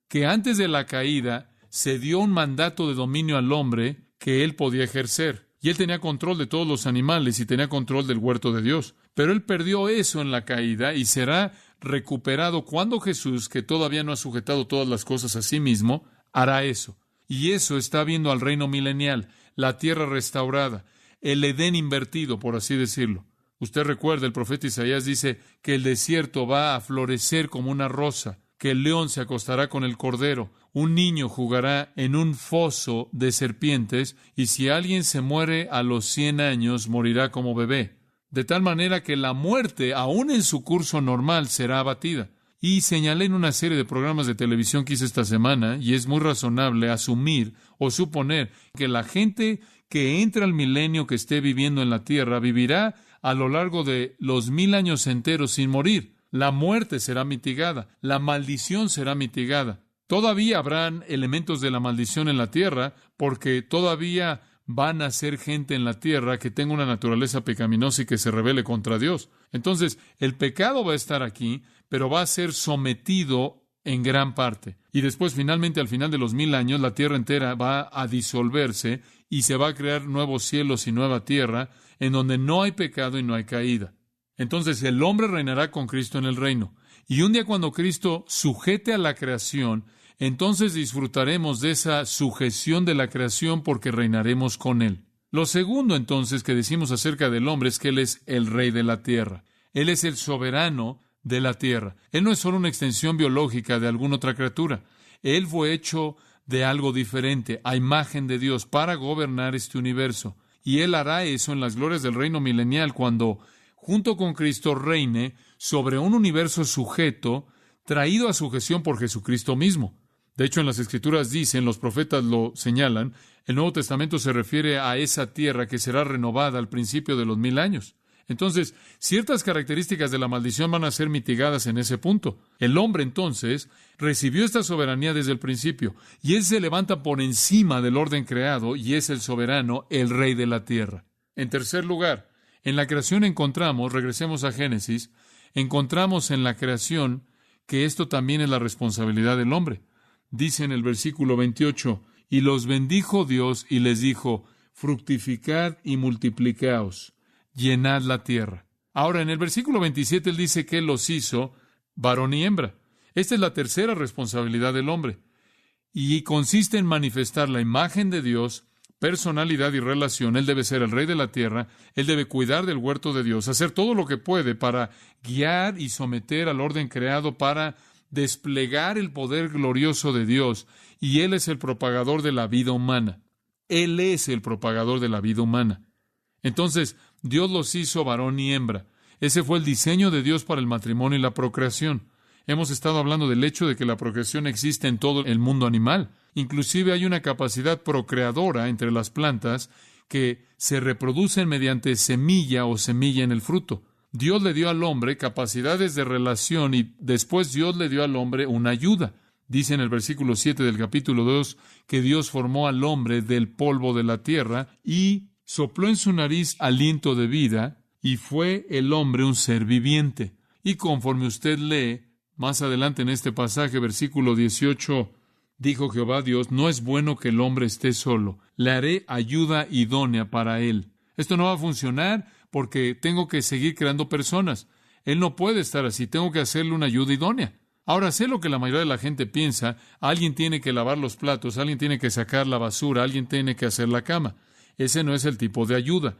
que antes de la caída se dio un mandato de dominio al hombre que él podía ejercer. Y él tenía control de todos los animales y tenía control del huerto de Dios. Pero él perdió eso en la caída y será recuperado cuando Jesús, que todavía no ha sujetado todas las cosas a sí mismo, hará eso. Y eso está viendo al reino milenial, la tierra restaurada, el Edén invertido, por así decirlo. Usted recuerda, el profeta Isaías dice que el desierto va a florecer como una rosa, que el león se acostará con el cordero, un niño jugará en un foso de serpientes, y si alguien se muere a los 100 años, morirá como bebé. De tal manera que la muerte, aún en su curso normal, será abatida. Y señalé en una serie de programas de televisión que hice esta semana, y es muy razonable asumir o suponer que la gente que entra al milenio que esté viviendo en la tierra vivirá a lo largo de los 1000 años enteros sin morir. La muerte será mitigada, la maldición será mitigada. Todavía habrán elementos de la maldición en la tierra, porque todavía van a ser gente en la tierra que tenga una naturaleza pecaminosa y que se rebele contra Dios. Entonces, el pecado va a estar aquí, pero va a ser sometido en gran parte. Y después, finalmente, al final de los 1000 años, la tierra entera va a disolverse y se va a crear nuevos cielos y nueva tierra, en donde no hay pecado y no hay caída. Entonces el hombre reinará con Cristo en el reino. Y un día cuando Cristo sujete a la creación, entonces disfrutaremos de esa sujeción de la creación porque reinaremos con Él. Lo segundo entonces que decimos acerca del hombre es que Él es el Rey de la tierra. Él es el soberano de la tierra. Él no es solo una extensión biológica de alguna otra criatura. Él fue hecho de algo diferente, a imagen de Dios, para gobernar este universo. Y Él hará eso en las glorias del reino milenial cuando, junto con Cristo, reine sobre un universo sujeto, traído a sujeción por Jesucristo mismo. De hecho, en las Escrituras dicen, los profetas lo señalan, el Nuevo Testamento se refiere a esa tierra que será renovada al principio de los 1000 años. Entonces, ciertas características de la maldición van a ser mitigadas en ese punto. El hombre, entonces, recibió esta soberanía desde el principio, y él se levanta por encima del orden creado, y es el soberano, el rey de la tierra. En tercer lugar, en la creación encontramos, regresemos a Génesis, encontramos en la creación que esto también es la responsabilidad del hombre. Dice en el versículo 28, y los bendijo Dios y les dijo, fructificad y multiplicaos, llenad la tierra. Ahora, en el versículo 27, él dice que él los hizo varón y hembra. Esta es la tercera responsabilidad del hombre, y consiste en manifestar la imagen de Dios, personalidad y relación. Él debe ser el rey de la tierra, él debe cuidar del huerto de Dios, hacer todo lo que puede para guiar y someter al orden creado, para desplegar el poder glorioso de Dios, y él es el propagador de la vida humana. Él es el propagador de la vida humana. Entonces, Dios los hizo varón y hembra. Ese fue el diseño de Dios para el matrimonio y la procreación. Hemos estado hablando del hecho de que la procreación existe en todo el mundo animal. Inclusive hay una capacidad procreadora entre las plantas que se reproducen mediante semilla o semilla en el fruto. Dios le dio al hombre capacidades de relación y después Dios le dio al hombre una ayuda. Dice en el versículo 7 del capítulo 2 que Dios formó al hombre del polvo de la tierra y sopló en su nariz aliento de vida y fue el hombre un ser viviente. Y conforme usted lee más adelante en este pasaje, versículo 18, dijo Jehová Dios, no es bueno que el hombre esté solo, le haré ayuda idónea para él. Esto no va a funcionar porque tengo que seguir creando personas. Él no puede estar así, tengo que hacerle una ayuda idónea. Ahora, sé lo que la mayoría de la gente piensa, alguien tiene que lavar los platos, alguien tiene que sacar la basura, alguien tiene que hacer la cama. Ese no es el tipo de ayuda.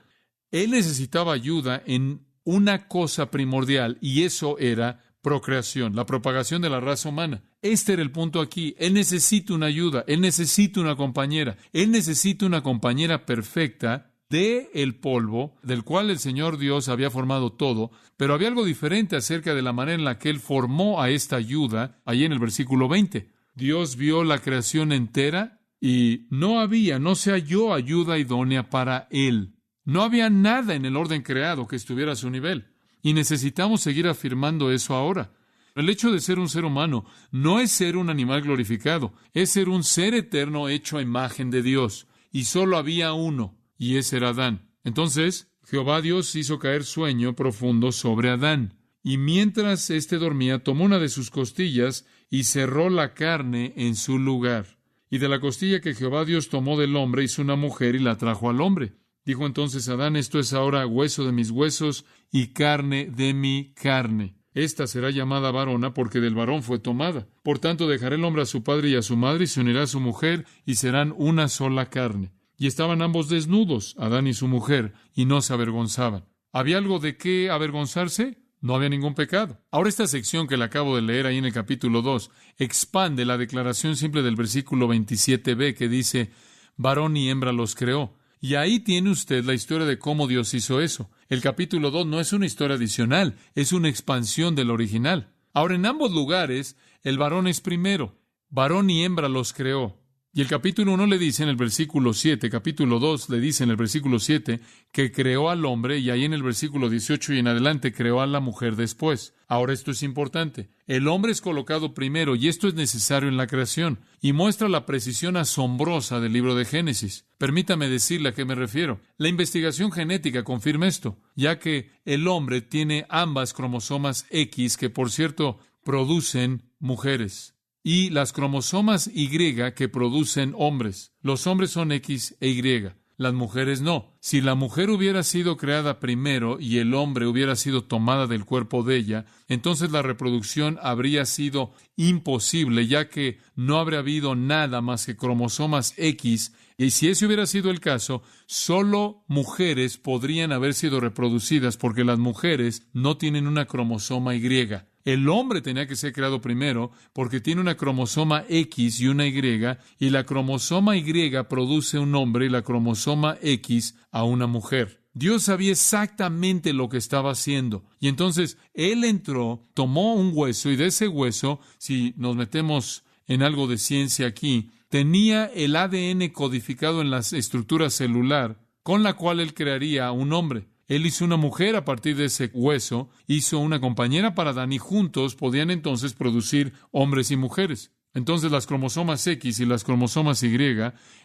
Él necesitaba ayuda en una cosa primordial, y eso era procreación, la propagación de la raza humana. Este era el punto aquí. Él necesita una ayuda, él necesita una compañera, él necesita una compañera perfecta del polvo, del cual el Señor Dios había formado todo, pero había algo diferente acerca de la manera en la que Él formó a esta ayuda, ahí en el versículo 20. Dios vio la creación entera y no se halló ayuda idónea para Él. No había nada en el orden creado que estuviera a su nivel. Y necesitamos seguir afirmando eso ahora. El hecho de ser un ser humano no es ser un animal glorificado, es ser un ser eterno hecho a imagen de Dios. Y solo había uno, y ese era Adán. Entonces, Jehová Dios hizo caer sueño profundo sobre Adán. Y mientras éste dormía, tomó una de sus costillas y cerró la carne en su lugar. Y de la costilla que Jehová Dios tomó del hombre hizo una mujer y la trajo al hombre. Dijo entonces Adán, esto es ahora hueso de mis huesos y carne de mi carne. Esta será llamada varona porque del varón fue tomada. Por tanto, dejará el hombre a su padre y a su madre y se unirá a su mujer y serán una sola carne. Y estaban ambos desnudos, Adán y su mujer, y no se avergonzaban. ¿Había algo de qué avergonzarse? No había ningún pecado. Ahora esta sección que le acabo de leer ahí en el capítulo 2 expande la declaración simple del versículo 27b que dice, varón y hembra los creó. Y ahí tiene usted la historia de cómo Dios hizo eso. El capítulo 2 no es una historia adicional, es una expansión del original. Ahora, en ambos lugares, el varón es primero. Varón y hembra los creó. Y el capítulo 1 le dice en el versículo 7, capítulo 2 le dice en el versículo 7 que creó al hombre y ahí en el versículo 18 y en adelante creó a la mujer después. Ahora esto es importante. El hombre es colocado primero y esto es necesario en la creación y muestra la precisión asombrosa del libro de Génesis. Permítame decirle a qué me refiero. La investigación genética confirma esto, ya que el hombre tiene ambas cromosomas X que, por cierto, producen mujeres. Y las cromosomas Y que producen hombres. Los hombres son X e Y, las mujeres no. Si la mujer hubiera sido creada primero y el hombre hubiera sido tomada del cuerpo de ella, entonces la reproducción habría sido imposible, ya que no habría habido nada más que cromosomas X, y si ese hubiera sido el caso, solo mujeres podrían haber sido reproducidas porque las mujeres no tienen una cromosoma Y. El hombre tenía que ser creado primero porque tiene una cromosoma X y una Y, y la cromosoma Y produce un hombre y la cromosoma X a una mujer. Dios sabía exactamente lo que estaba haciendo. Y entonces Él entró, tomó un hueso, y de ese hueso, si nos metemos en algo de ciencia aquí, tenía el ADN codificado en la estructura celular, con la cual Él crearía un hombre. Él hizo una mujer a partir de ese hueso, hizo una compañera para Adán y juntos podían entonces producir hombres y mujeres. Entonces las cromosomas X y las cromosomas Y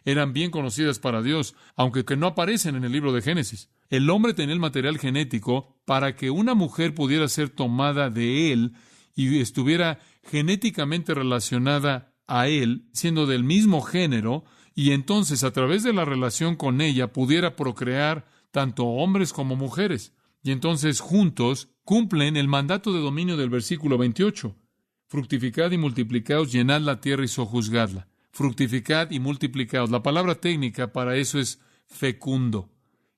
eran bien conocidas para Dios, aunque que no aparecen en el libro de Génesis. El hombre tenía el material genético para que una mujer pudiera ser tomada de él y estuviera genéticamente relacionada a él, siendo del mismo género, y entonces a través de la relación con ella pudiera procrear tanto hombres como mujeres. Y entonces juntos cumplen el mandato de dominio del versículo 28. Fructificad y multiplicaos, llenad la tierra y sojuzgadla. Fructificad y multiplicaos. La palabra técnica para eso es fecundo.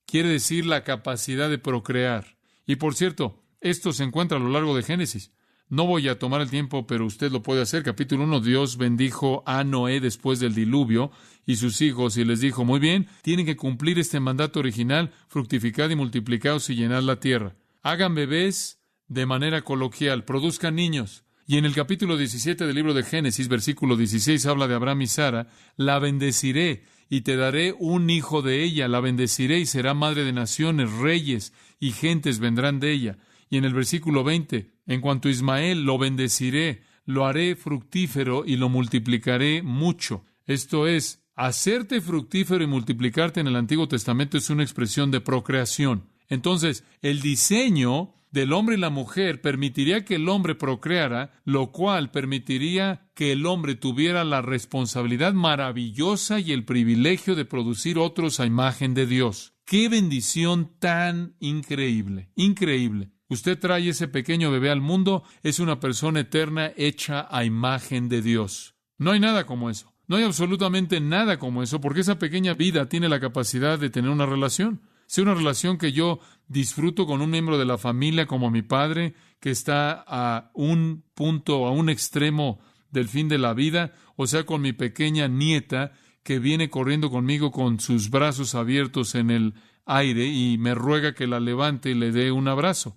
Quiere decir la capacidad de procrear. Y por cierto, esto se encuentra a lo largo de Génesis. No voy a tomar el tiempo, pero usted lo puede hacer. Capítulo 1, Dios bendijo a Noé después del diluvio y sus hijos y les dijo, muy bien, tienen que cumplir este mandato original, fructificad y multiplicaos y llenad la tierra. Hagan bebés de manera coloquial, produzcan niños. Y en el capítulo 17 del libro de Génesis, versículo 16, habla de Abraham y Sara, la bendeciré y te daré un hijo de ella, la bendeciré y será madre de naciones, reyes y gentes vendrán de ella. Y en el versículo 20, en cuanto a Ismael, lo bendeciré, lo haré fructífero y lo multiplicaré mucho. Esto es, hacerte fructífero y multiplicarte en el Antiguo Testamento es una expresión de procreación. Entonces, el diseño del hombre y la mujer permitiría que el hombre procreara, lo cual permitiría que el hombre tuviera la responsabilidad maravillosa y el privilegio de producir otros a imagen de Dios. ¡Qué bendición tan increíble! Increíble. Usted trae ese pequeño bebé al mundo, es una persona eterna hecha a imagen de Dios. No hay nada como eso. No hay absolutamente nada como eso, porque esa pequeña vida tiene la capacidad de tener una relación. Sea una relación que yo disfruto con un miembro de la familia como mi padre, que está a un punto, a un extremo del fin de la vida, o sea, con mi pequeña nieta que viene corriendo conmigo con sus brazos abiertos en el aire y me ruega que la levante y le dé un abrazo.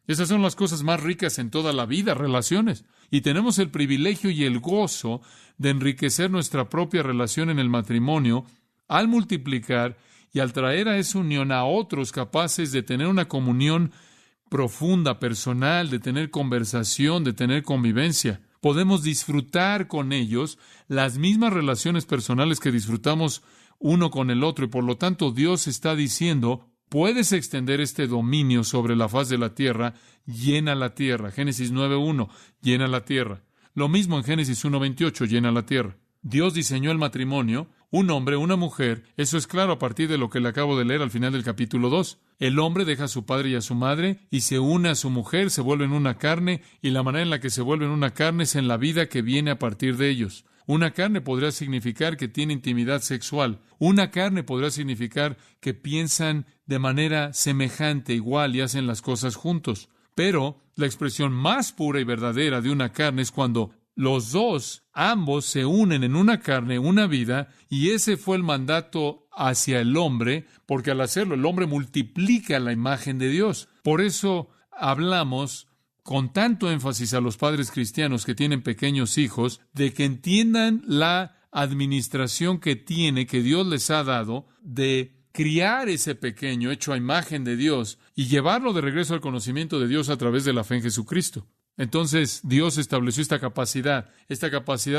Esas son las cosas más ricas en toda la vida, relaciones. Y tenemos el privilegio y el gozo de enriquecer nuestra propia relación en el matrimonio al multiplicar y al traer a esa unión a otros capaces de tener una comunión profunda, personal, de tener conversación, de tener convivencia. Podemos disfrutar con ellos las mismas relaciones personales que disfrutamos uno con el otro. Y por lo tanto, Dios está diciendo, puedes extender este dominio sobre la faz de la tierra, llena la tierra. Génesis 9:1, llena la tierra. Lo mismo en Génesis 1:28, llena la tierra. Dios diseñó el matrimonio, un hombre, una mujer. Eso es claro a partir de lo que le acabo de leer al final del capítulo 2. El hombre deja a su padre y a su madre y se une a su mujer, se vuelven una carne, y la manera en la que se vuelven una carne es en la vida que viene a partir de ellos. Una carne podría significar que tiene intimidad sexual. Una carne podría significar que piensan de manera semejante, igual, y hacen las cosas juntos. Pero la expresión más pura y verdadera de una carne es cuando los dos, ambos, se unen en una carne, una vida, y ese fue el mandato hacia el hombre, porque al hacerlo el hombre multiplica la imagen de Dios. Por eso hablamos con tanto énfasis a los padres cristianos que tienen pequeños hijos, de que entiendan la administración que Dios les ha dado, de criar ese pequeño hecho a imagen de Dios y llevarlo de regreso al conocimiento de Dios a través de la fe en Jesucristo. Entonces, Dios estableció esta capacidad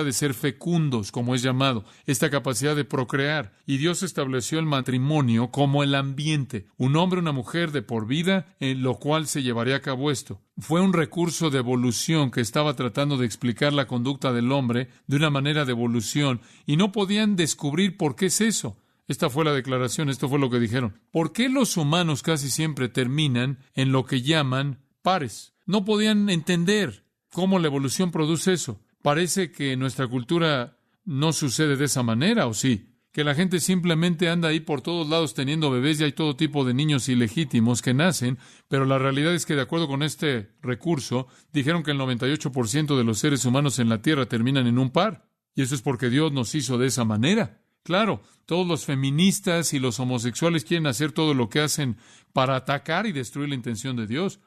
de ser fecundos, como es llamado, esta capacidad de procrear. Y Dios estableció el matrimonio como el ambiente, un hombre y una mujer de por vida, en lo cual se llevaría a cabo esto. Fue un recurso de evolución que estaba tratando de explicar la conducta del hombre de una manera de evolución, y no podían descubrir por qué es eso. Esta fue la declaración, esto fue lo que dijeron. ¿Por qué los humanos casi siempre terminan en lo que llaman pares? No podían entender cómo la evolución produce eso. Parece que en nuestra cultura no sucede de esa manera, ¿o sí? Que la gente simplemente anda ahí por todos lados teniendo bebés y hay todo tipo de niños ilegítimos que nacen, pero la realidad es que de acuerdo con este recurso, dijeron que el 98% de los seres humanos en la Tierra terminan en un par. Y eso es porque Dios nos hizo de esa manera. Claro, todos los feministas y los homosexuales quieren hacer todo lo que hacen para atacar y destruir la intención de Dios.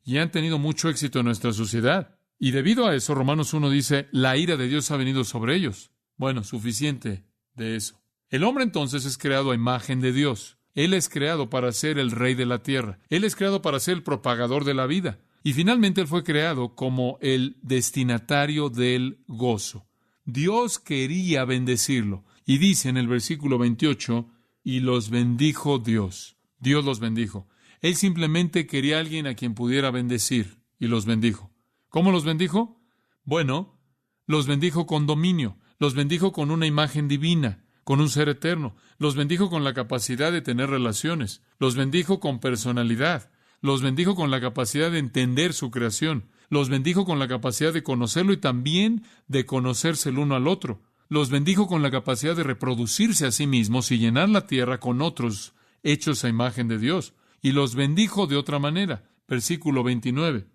Y han tenido mucho éxito en nuestra sociedad. Y debido a eso, Romanos 1 dice, la ira de Dios ha venido sobre ellos. Bueno, suficiente de eso. El hombre entonces es creado a imagen de Dios. Él es creado para ser el rey de la tierra. Él es creado para ser el propagador de la vida. Y finalmente Él fue creado como el destinatario del gozo. Dios quería bendecirlo. Y dice en el versículo 28, y los bendijo Dios. Dios los bendijo. Él simplemente quería a alguien a quien pudiera bendecir, y los bendijo. ¿Cómo los bendijo? Bueno, los bendijo con dominio, los bendijo con una imagen divina, con un ser eterno, los bendijo con la capacidad de tener relaciones, los bendijo con personalidad, los bendijo con la capacidad de entender su creación, los bendijo con la capacidad de conocerlo y también de conocerse el uno al otro, los bendijo con la capacidad de reproducirse a sí mismos y llenar la tierra con otros hechos a imagen de Dios, y los bendijo de otra manera. Versículo 29.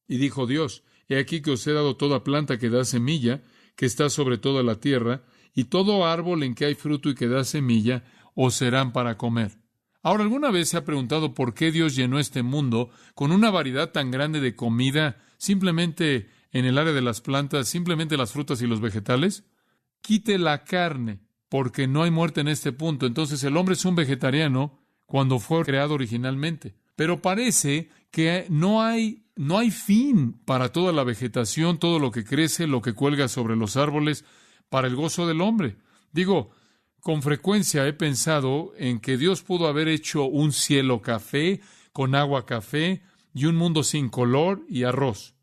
Y dijo Dios, he aquí que os he dado toda planta que da semilla, que está sobre toda la tierra, y todo árbol en que hay fruto y que da semilla, os serán para comer. Ahora, ¿alguna vez se ha preguntado por qué Dios llenó este mundo con una variedad tan grande de comida, simplemente en el área de las plantas, simplemente las frutas y los vegetales? Quite la carne, porque no hay muerte en este punto. Entonces el hombre es un vegetariano cuando fue creado originalmente. Pero parece que no hay fin para toda la vegetación, todo lo que crece, lo que cuelga sobre los árboles, para el gozo del hombre. Digo, con frecuencia he pensado en que Dios pudo haber hecho un cielo café, con agua café, y un mundo sin color y arroz.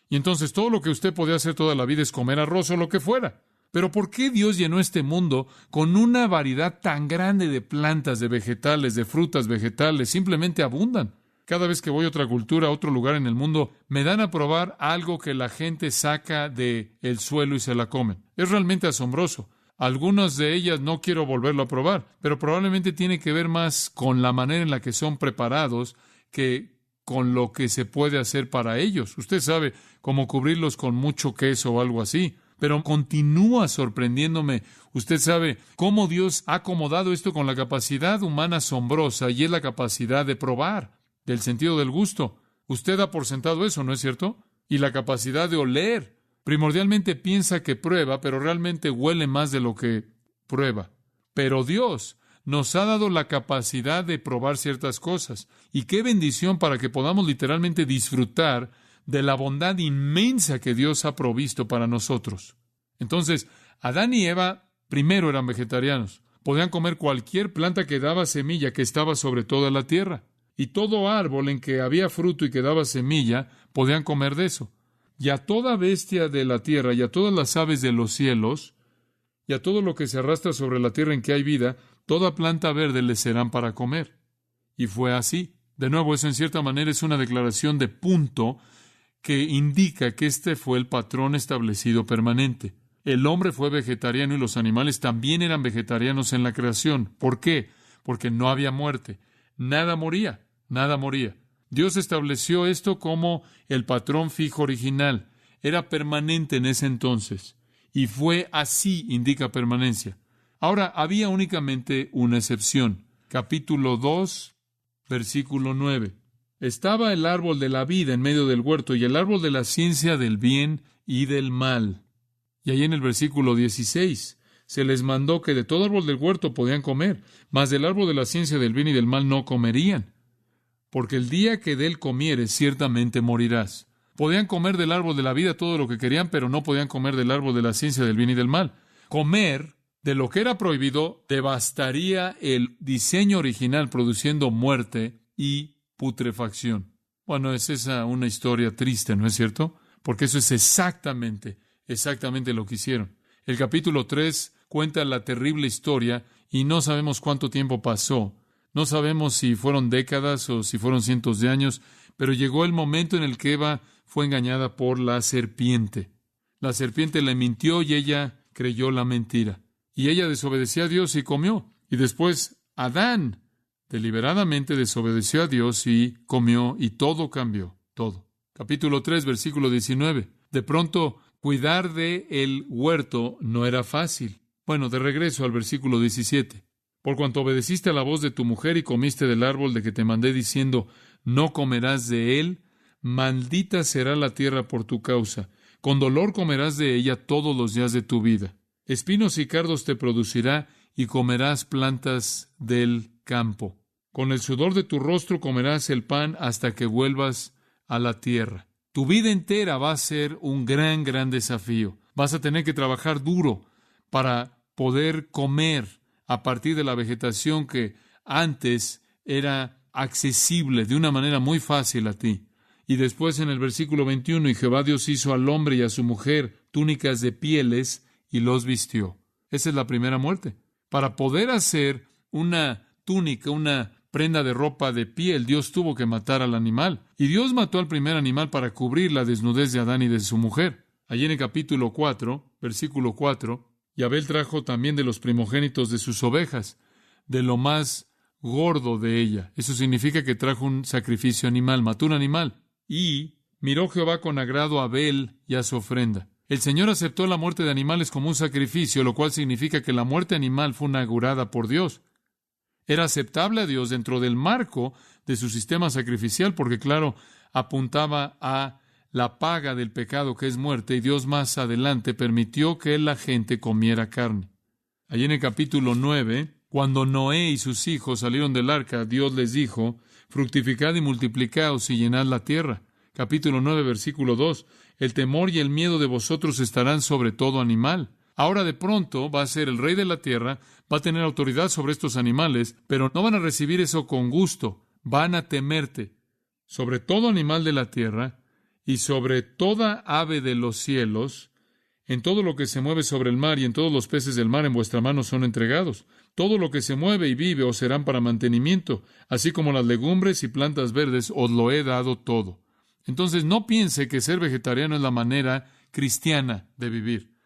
Y entonces todo lo que usted podía hacer toda la vida es comer arroz o lo que fuera. Pero ¿por qué Dios llenó este mundo con una variedad tan grande de plantas, de vegetales, de frutas vegetales? Simplemente abundan. Cada vez que voy a otra cultura, a otro lugar en el mundo, me dan a probar algo que la gente saca del suelo y se la comen. Es realmente asombroso. Algunas de ellas no quiero volverlo a probar, pero probablemente tiene que ver más con la manera en la que son preparados que con lo que se puede hacer para ellos. Usted sabe, cómo cubrirlos con mucho queso o algo así. Pero continúa sorprendiéndome. Usted sabe cómo Dios ha acomodado esto con la capacidad humana asombrosa, y es la capacidad de probar, del sentido del gusto. Usted da por sentado eso, ¿no es cierto? Y la capacidad de oler. Primordialmente piensa que prueba, pero realmente huele más de lo que prueba. Pero Dios nos ha dado la capacidad de probar ciertas cosas. Y qué bendición para que podamos literalmente disfrutar de la bondad inmensa que Dios ha provisto para nosotros. Entonces, Adán y Eva primero eran vegetarianos. Podían comer cualquier planta que daba semilla que estaba sobre toda la tierra. Y todo árbol en que había fruto y que daba semilla, podían comer de eso. Y a toda bestia de la tierra, y a todas las aves de los cielos, y a todo lo que se arrastra sobre la tierra en que hay vida, toda planta verde les serán para comer. Y fue así. De nuevo, eso en cierta manera es una declaración de punto que indica que este fue el patrón establecido permanente. El hombre fue vegetariano y los animales también eran vegetarianos en la creación. ¿Por qué? Porque no había muerte. Nada moría. Dios estableció esto como el patrón fijo original. Era permanente en ese entonces. Y fue así, indica permanencia. Ahora, había únicamente una excepción. Capítulo 2, versículo 9. Estaba el árbol de la vida en medio del huerto y el árbol de la ciencia del bien y del mal. Y ahí en el versículo 16, se les mandó que de todo árbol del huerto podían comer, mas del árbol de la ciencia del bien y del mal no comerían, porque el día que de él comieres ciertamente morirás. Podían comer del árbol de la vida todo lo que querían, pero no podían comer del árbol de la ciencia del bien y del mal. Comer de lo que era prohibido devastaría el diseño original, produciendo muerte y putrefacción. Bueno, es esa una historia triste, ¿no es cierto? Porque eso es exactamente lo que hicieron. El capítulo 3 cuenta la terrible historia y no sabemos cuánto tiempo pasó. No sabemos si fueron décadas o si fueron cientos de años, pero llegó el momento en el que Eva fue engañada por la serpiente. La serpiente le mintió y ella creyó la mentira. Y ella desobedeció a Dios y comió. Y después Adán deliberadamente desobedeció a Dios y comió, y todo cambió, todo. Capítulo 3, versículo 19. De pronto, cuidar de el huerto no era fácil. Bueno, de regreso al versículo 17. Por cuanto obedeciste a la voz de tu mujer y comiste del árbol de que te mandé diciendo, no comerás de él, maldita será la tierra por tu causa. Con dolor comerás de ella todos los días de tu vida. Espinos y cardos te producirá y comerás plantas del campo. Con el sudor de tu rostro comerás el pan hasta que vuelvas a la tierra. Tu vida entera va a ser un gran, gran desafío. Vas a tener que trabajar duro para poder comer a partir de la vegetación que antes era accesible de una manera muy fácil a ti. Y después en el versículo 21, y Jehová Dios hizo al hombre y a su mujer túnicas de pieles y los vistió. Esa es la primera muerte. Para poder hacer una túnica, una prenda de ropa de piel, Dios tuvo que matar al animal. Y Dios mató al primer animal para cubrir la desnudez de Adán y de su mujer. Allí en el capítulo 4, versículo 4, y Abel trajo también de los primogénitos de sus ovejas, de lo más gordo de ella. Eso significa que trajo un sacrificio animal, mató un animal. Y miró Jehová con agrado a Abel y a su ofrenda. El Señor aceptó la muerte de animales como un sacrificio, lo cual significa que la muerte animal fue inaugurada por Dios. Era aceptable a Dios dentro del marco de su sistema sacrificial, porque, claro, apuntaba a la paga del pecado, que es muerte, y Dios más adelante permitió que la gente comiera carne. Allí en el capítulo 9, cuando Noé y sus hijos salieron del arca, Dios les dijo, fructificad y multiplicaos y llenad la tierra. Capítulo 9, versículo 2, el temor y el miedo de vosotros estarán sobre todo animal. Ahora de pronto va a ser el rey de la tierra, va a tener autoridad sobre estos animales, pero no van a recibir eso con gusto, van a temerte. Sobre todo animal de la tierra y sobre toda ave de los cielos, en todo lo que se mueve sobre el mar y en todos los peces del mar en vuestra mano son entregados. Todo lo que se mueve y vive os serán para mantenimiento, así como las legumbres y plantas verdes os lo he dado todo. Entonces no piense que ser vegetariano es la manera cristiana de vivir.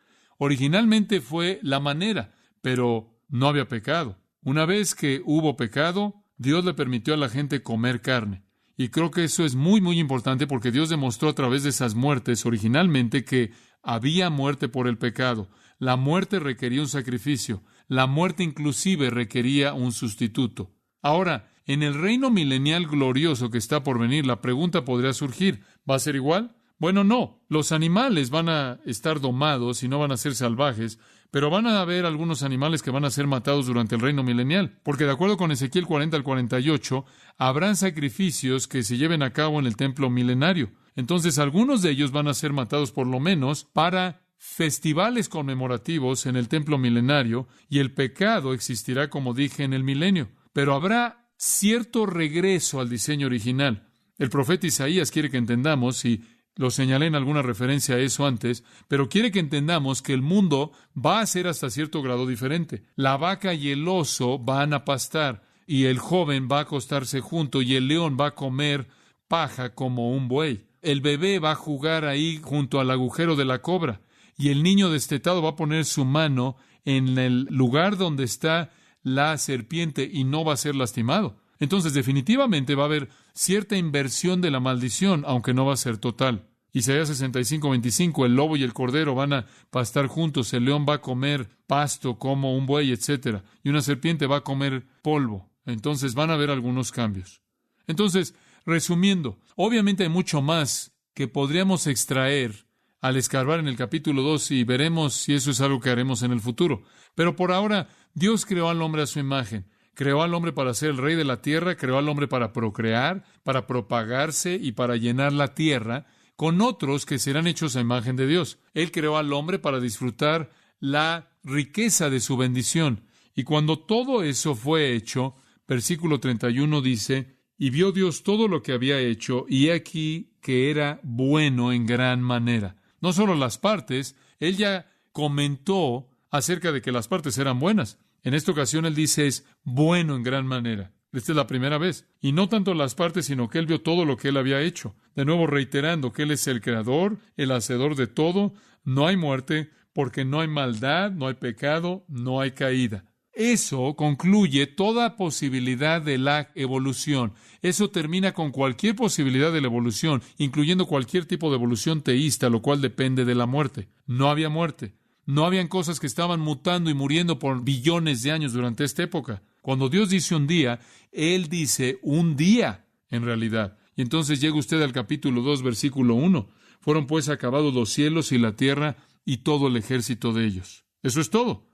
Originalmente fue la manera, pero no había pecado. Una vez que hubo pecado, Dios le permitió a la gente comer carne. Y creo que eso es muy, muy importante porque Dios demostró a través de esas muertes originalmente que había muerte por el pecado. La muerte requería un sacrificio. La muerte inclusive requería un sustituto. Ahora, en el reino milenial glorioso que está por venir, la pregunta podría surgir, ¿va a ser igual? Bueno, no. Los animales van a estar domados y no van a ser salvajes, pero van a haber algunos animales que van a ser matados durante el reino milenial, porque de acuerdo con Ezequiel 40 al 48, habrán sacrificios que se lleven a cabo en el templo milenario. Entonces, algunos de ellos van a ser matados por lo menos para festivales conmemorativos en el templo milenario, y el pecado existirá, como dije, en el milenio. Pero habrá cierto regreso al diseño original. El profeta Isaías quiere que entendamos, y lo señalé en alguna referencia a eso antes, pero quiere que entendamos que el mundo va a ser hasta cierto grado diferente. La vaca y el oso van a pastar, y el joven va a acostarse junto, y el león va a comer paja como un buey. El bebé va a jugar ahí junto al agujero de la cobra, y el niño destetado va a poner su mano en el lugar donde está la serpiente y no va a ser lastimado. Entonces, definitivamente va a haber cierta inversión de la maldición, aunque no va a ser total. Isaías 65:25, el lobo y el cordero van a pastar juntos, el león va a comer pasto como un buey, etc. Y una serpiente va a comer polvo. Entonces van a haber algunos cambios. Entonces, resumiendo, obviamente hay mucho más que podríamos extraer al escarbar en el capítulo 2 y veremos si eso es algo que haremos en el futuro. Pero por ahora, Dios creó al hombre a su imagen. Creó al hombre para ser el rey de la tierra, creó al hombre para procrear, para propagarse y para llenar la tierra con otros que serán hechos a imagen de Dios. Él creó al hombre para disfrutar la riqueza de su bendición. Y cuando todo eso fue hecho, versículo 31 dice, y vio Dios todo lo que había hecho, y he aquí que era bueno en gran manera. No solo las partes, él ya comentó acerca de que las partes eran buenas. En esta ocasión él dice es bueno en gran manera. Esta es la primera vez. Y no tanto las partes, sino que él vio todo lo que él había hecho. De nuevo reiterando que él es el creador, el hacedor de todo. No hay muerte, porque no hay maldad, no hay pecado, no hay caída. Eso concluye toda posibilidad de la evolución. Eso termina con cualquier posibilidad de la evolución, incluyendo cualquier tipo de evolución teísta, lo cual depende de la muerte. No había muerte. No habían cosas que estaban mutando y muriendo por billones de años durante esta época. Cuando Dios dice un día, Él dice un día en realidad. Y entonces llega usted al capítulo 2, versículo 1. Fueron pues acabados los cielos y la tierra y todo el ejército de ellos. Eso es todo.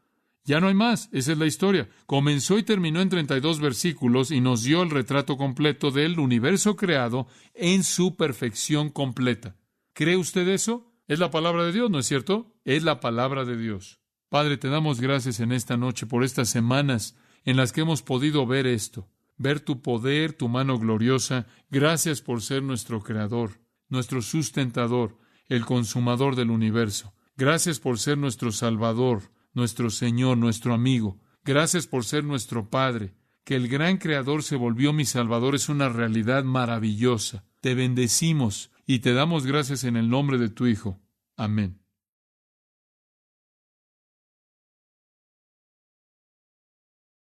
Ya no hay más. Esa es la historia. Comenzó y terminó en 32 versículos y nos dio el retrato completo del universo creado en su perfección completa. ¿Cree usted eso? Es la palabra de Dios, ¿no es cierto? Es la palabra de Dios. Padre, te damos gracias en esta noche por estas semanas en las que hemos podido ver esto, ver tu poder, tu mano gloriosa. Gracias por ser nuestro creador, nuestro sustentador, el consumador del universo. Gracias por ser nuestro Salvador, nuestro Señor, nuestro amigo. Gracias por ser nuestro Padre. Que el gran Creador se volvió mi Salvador es una realidad maravillosa. Te bendecimos y te damos gracias en el nombre de tu Hijo. Amén.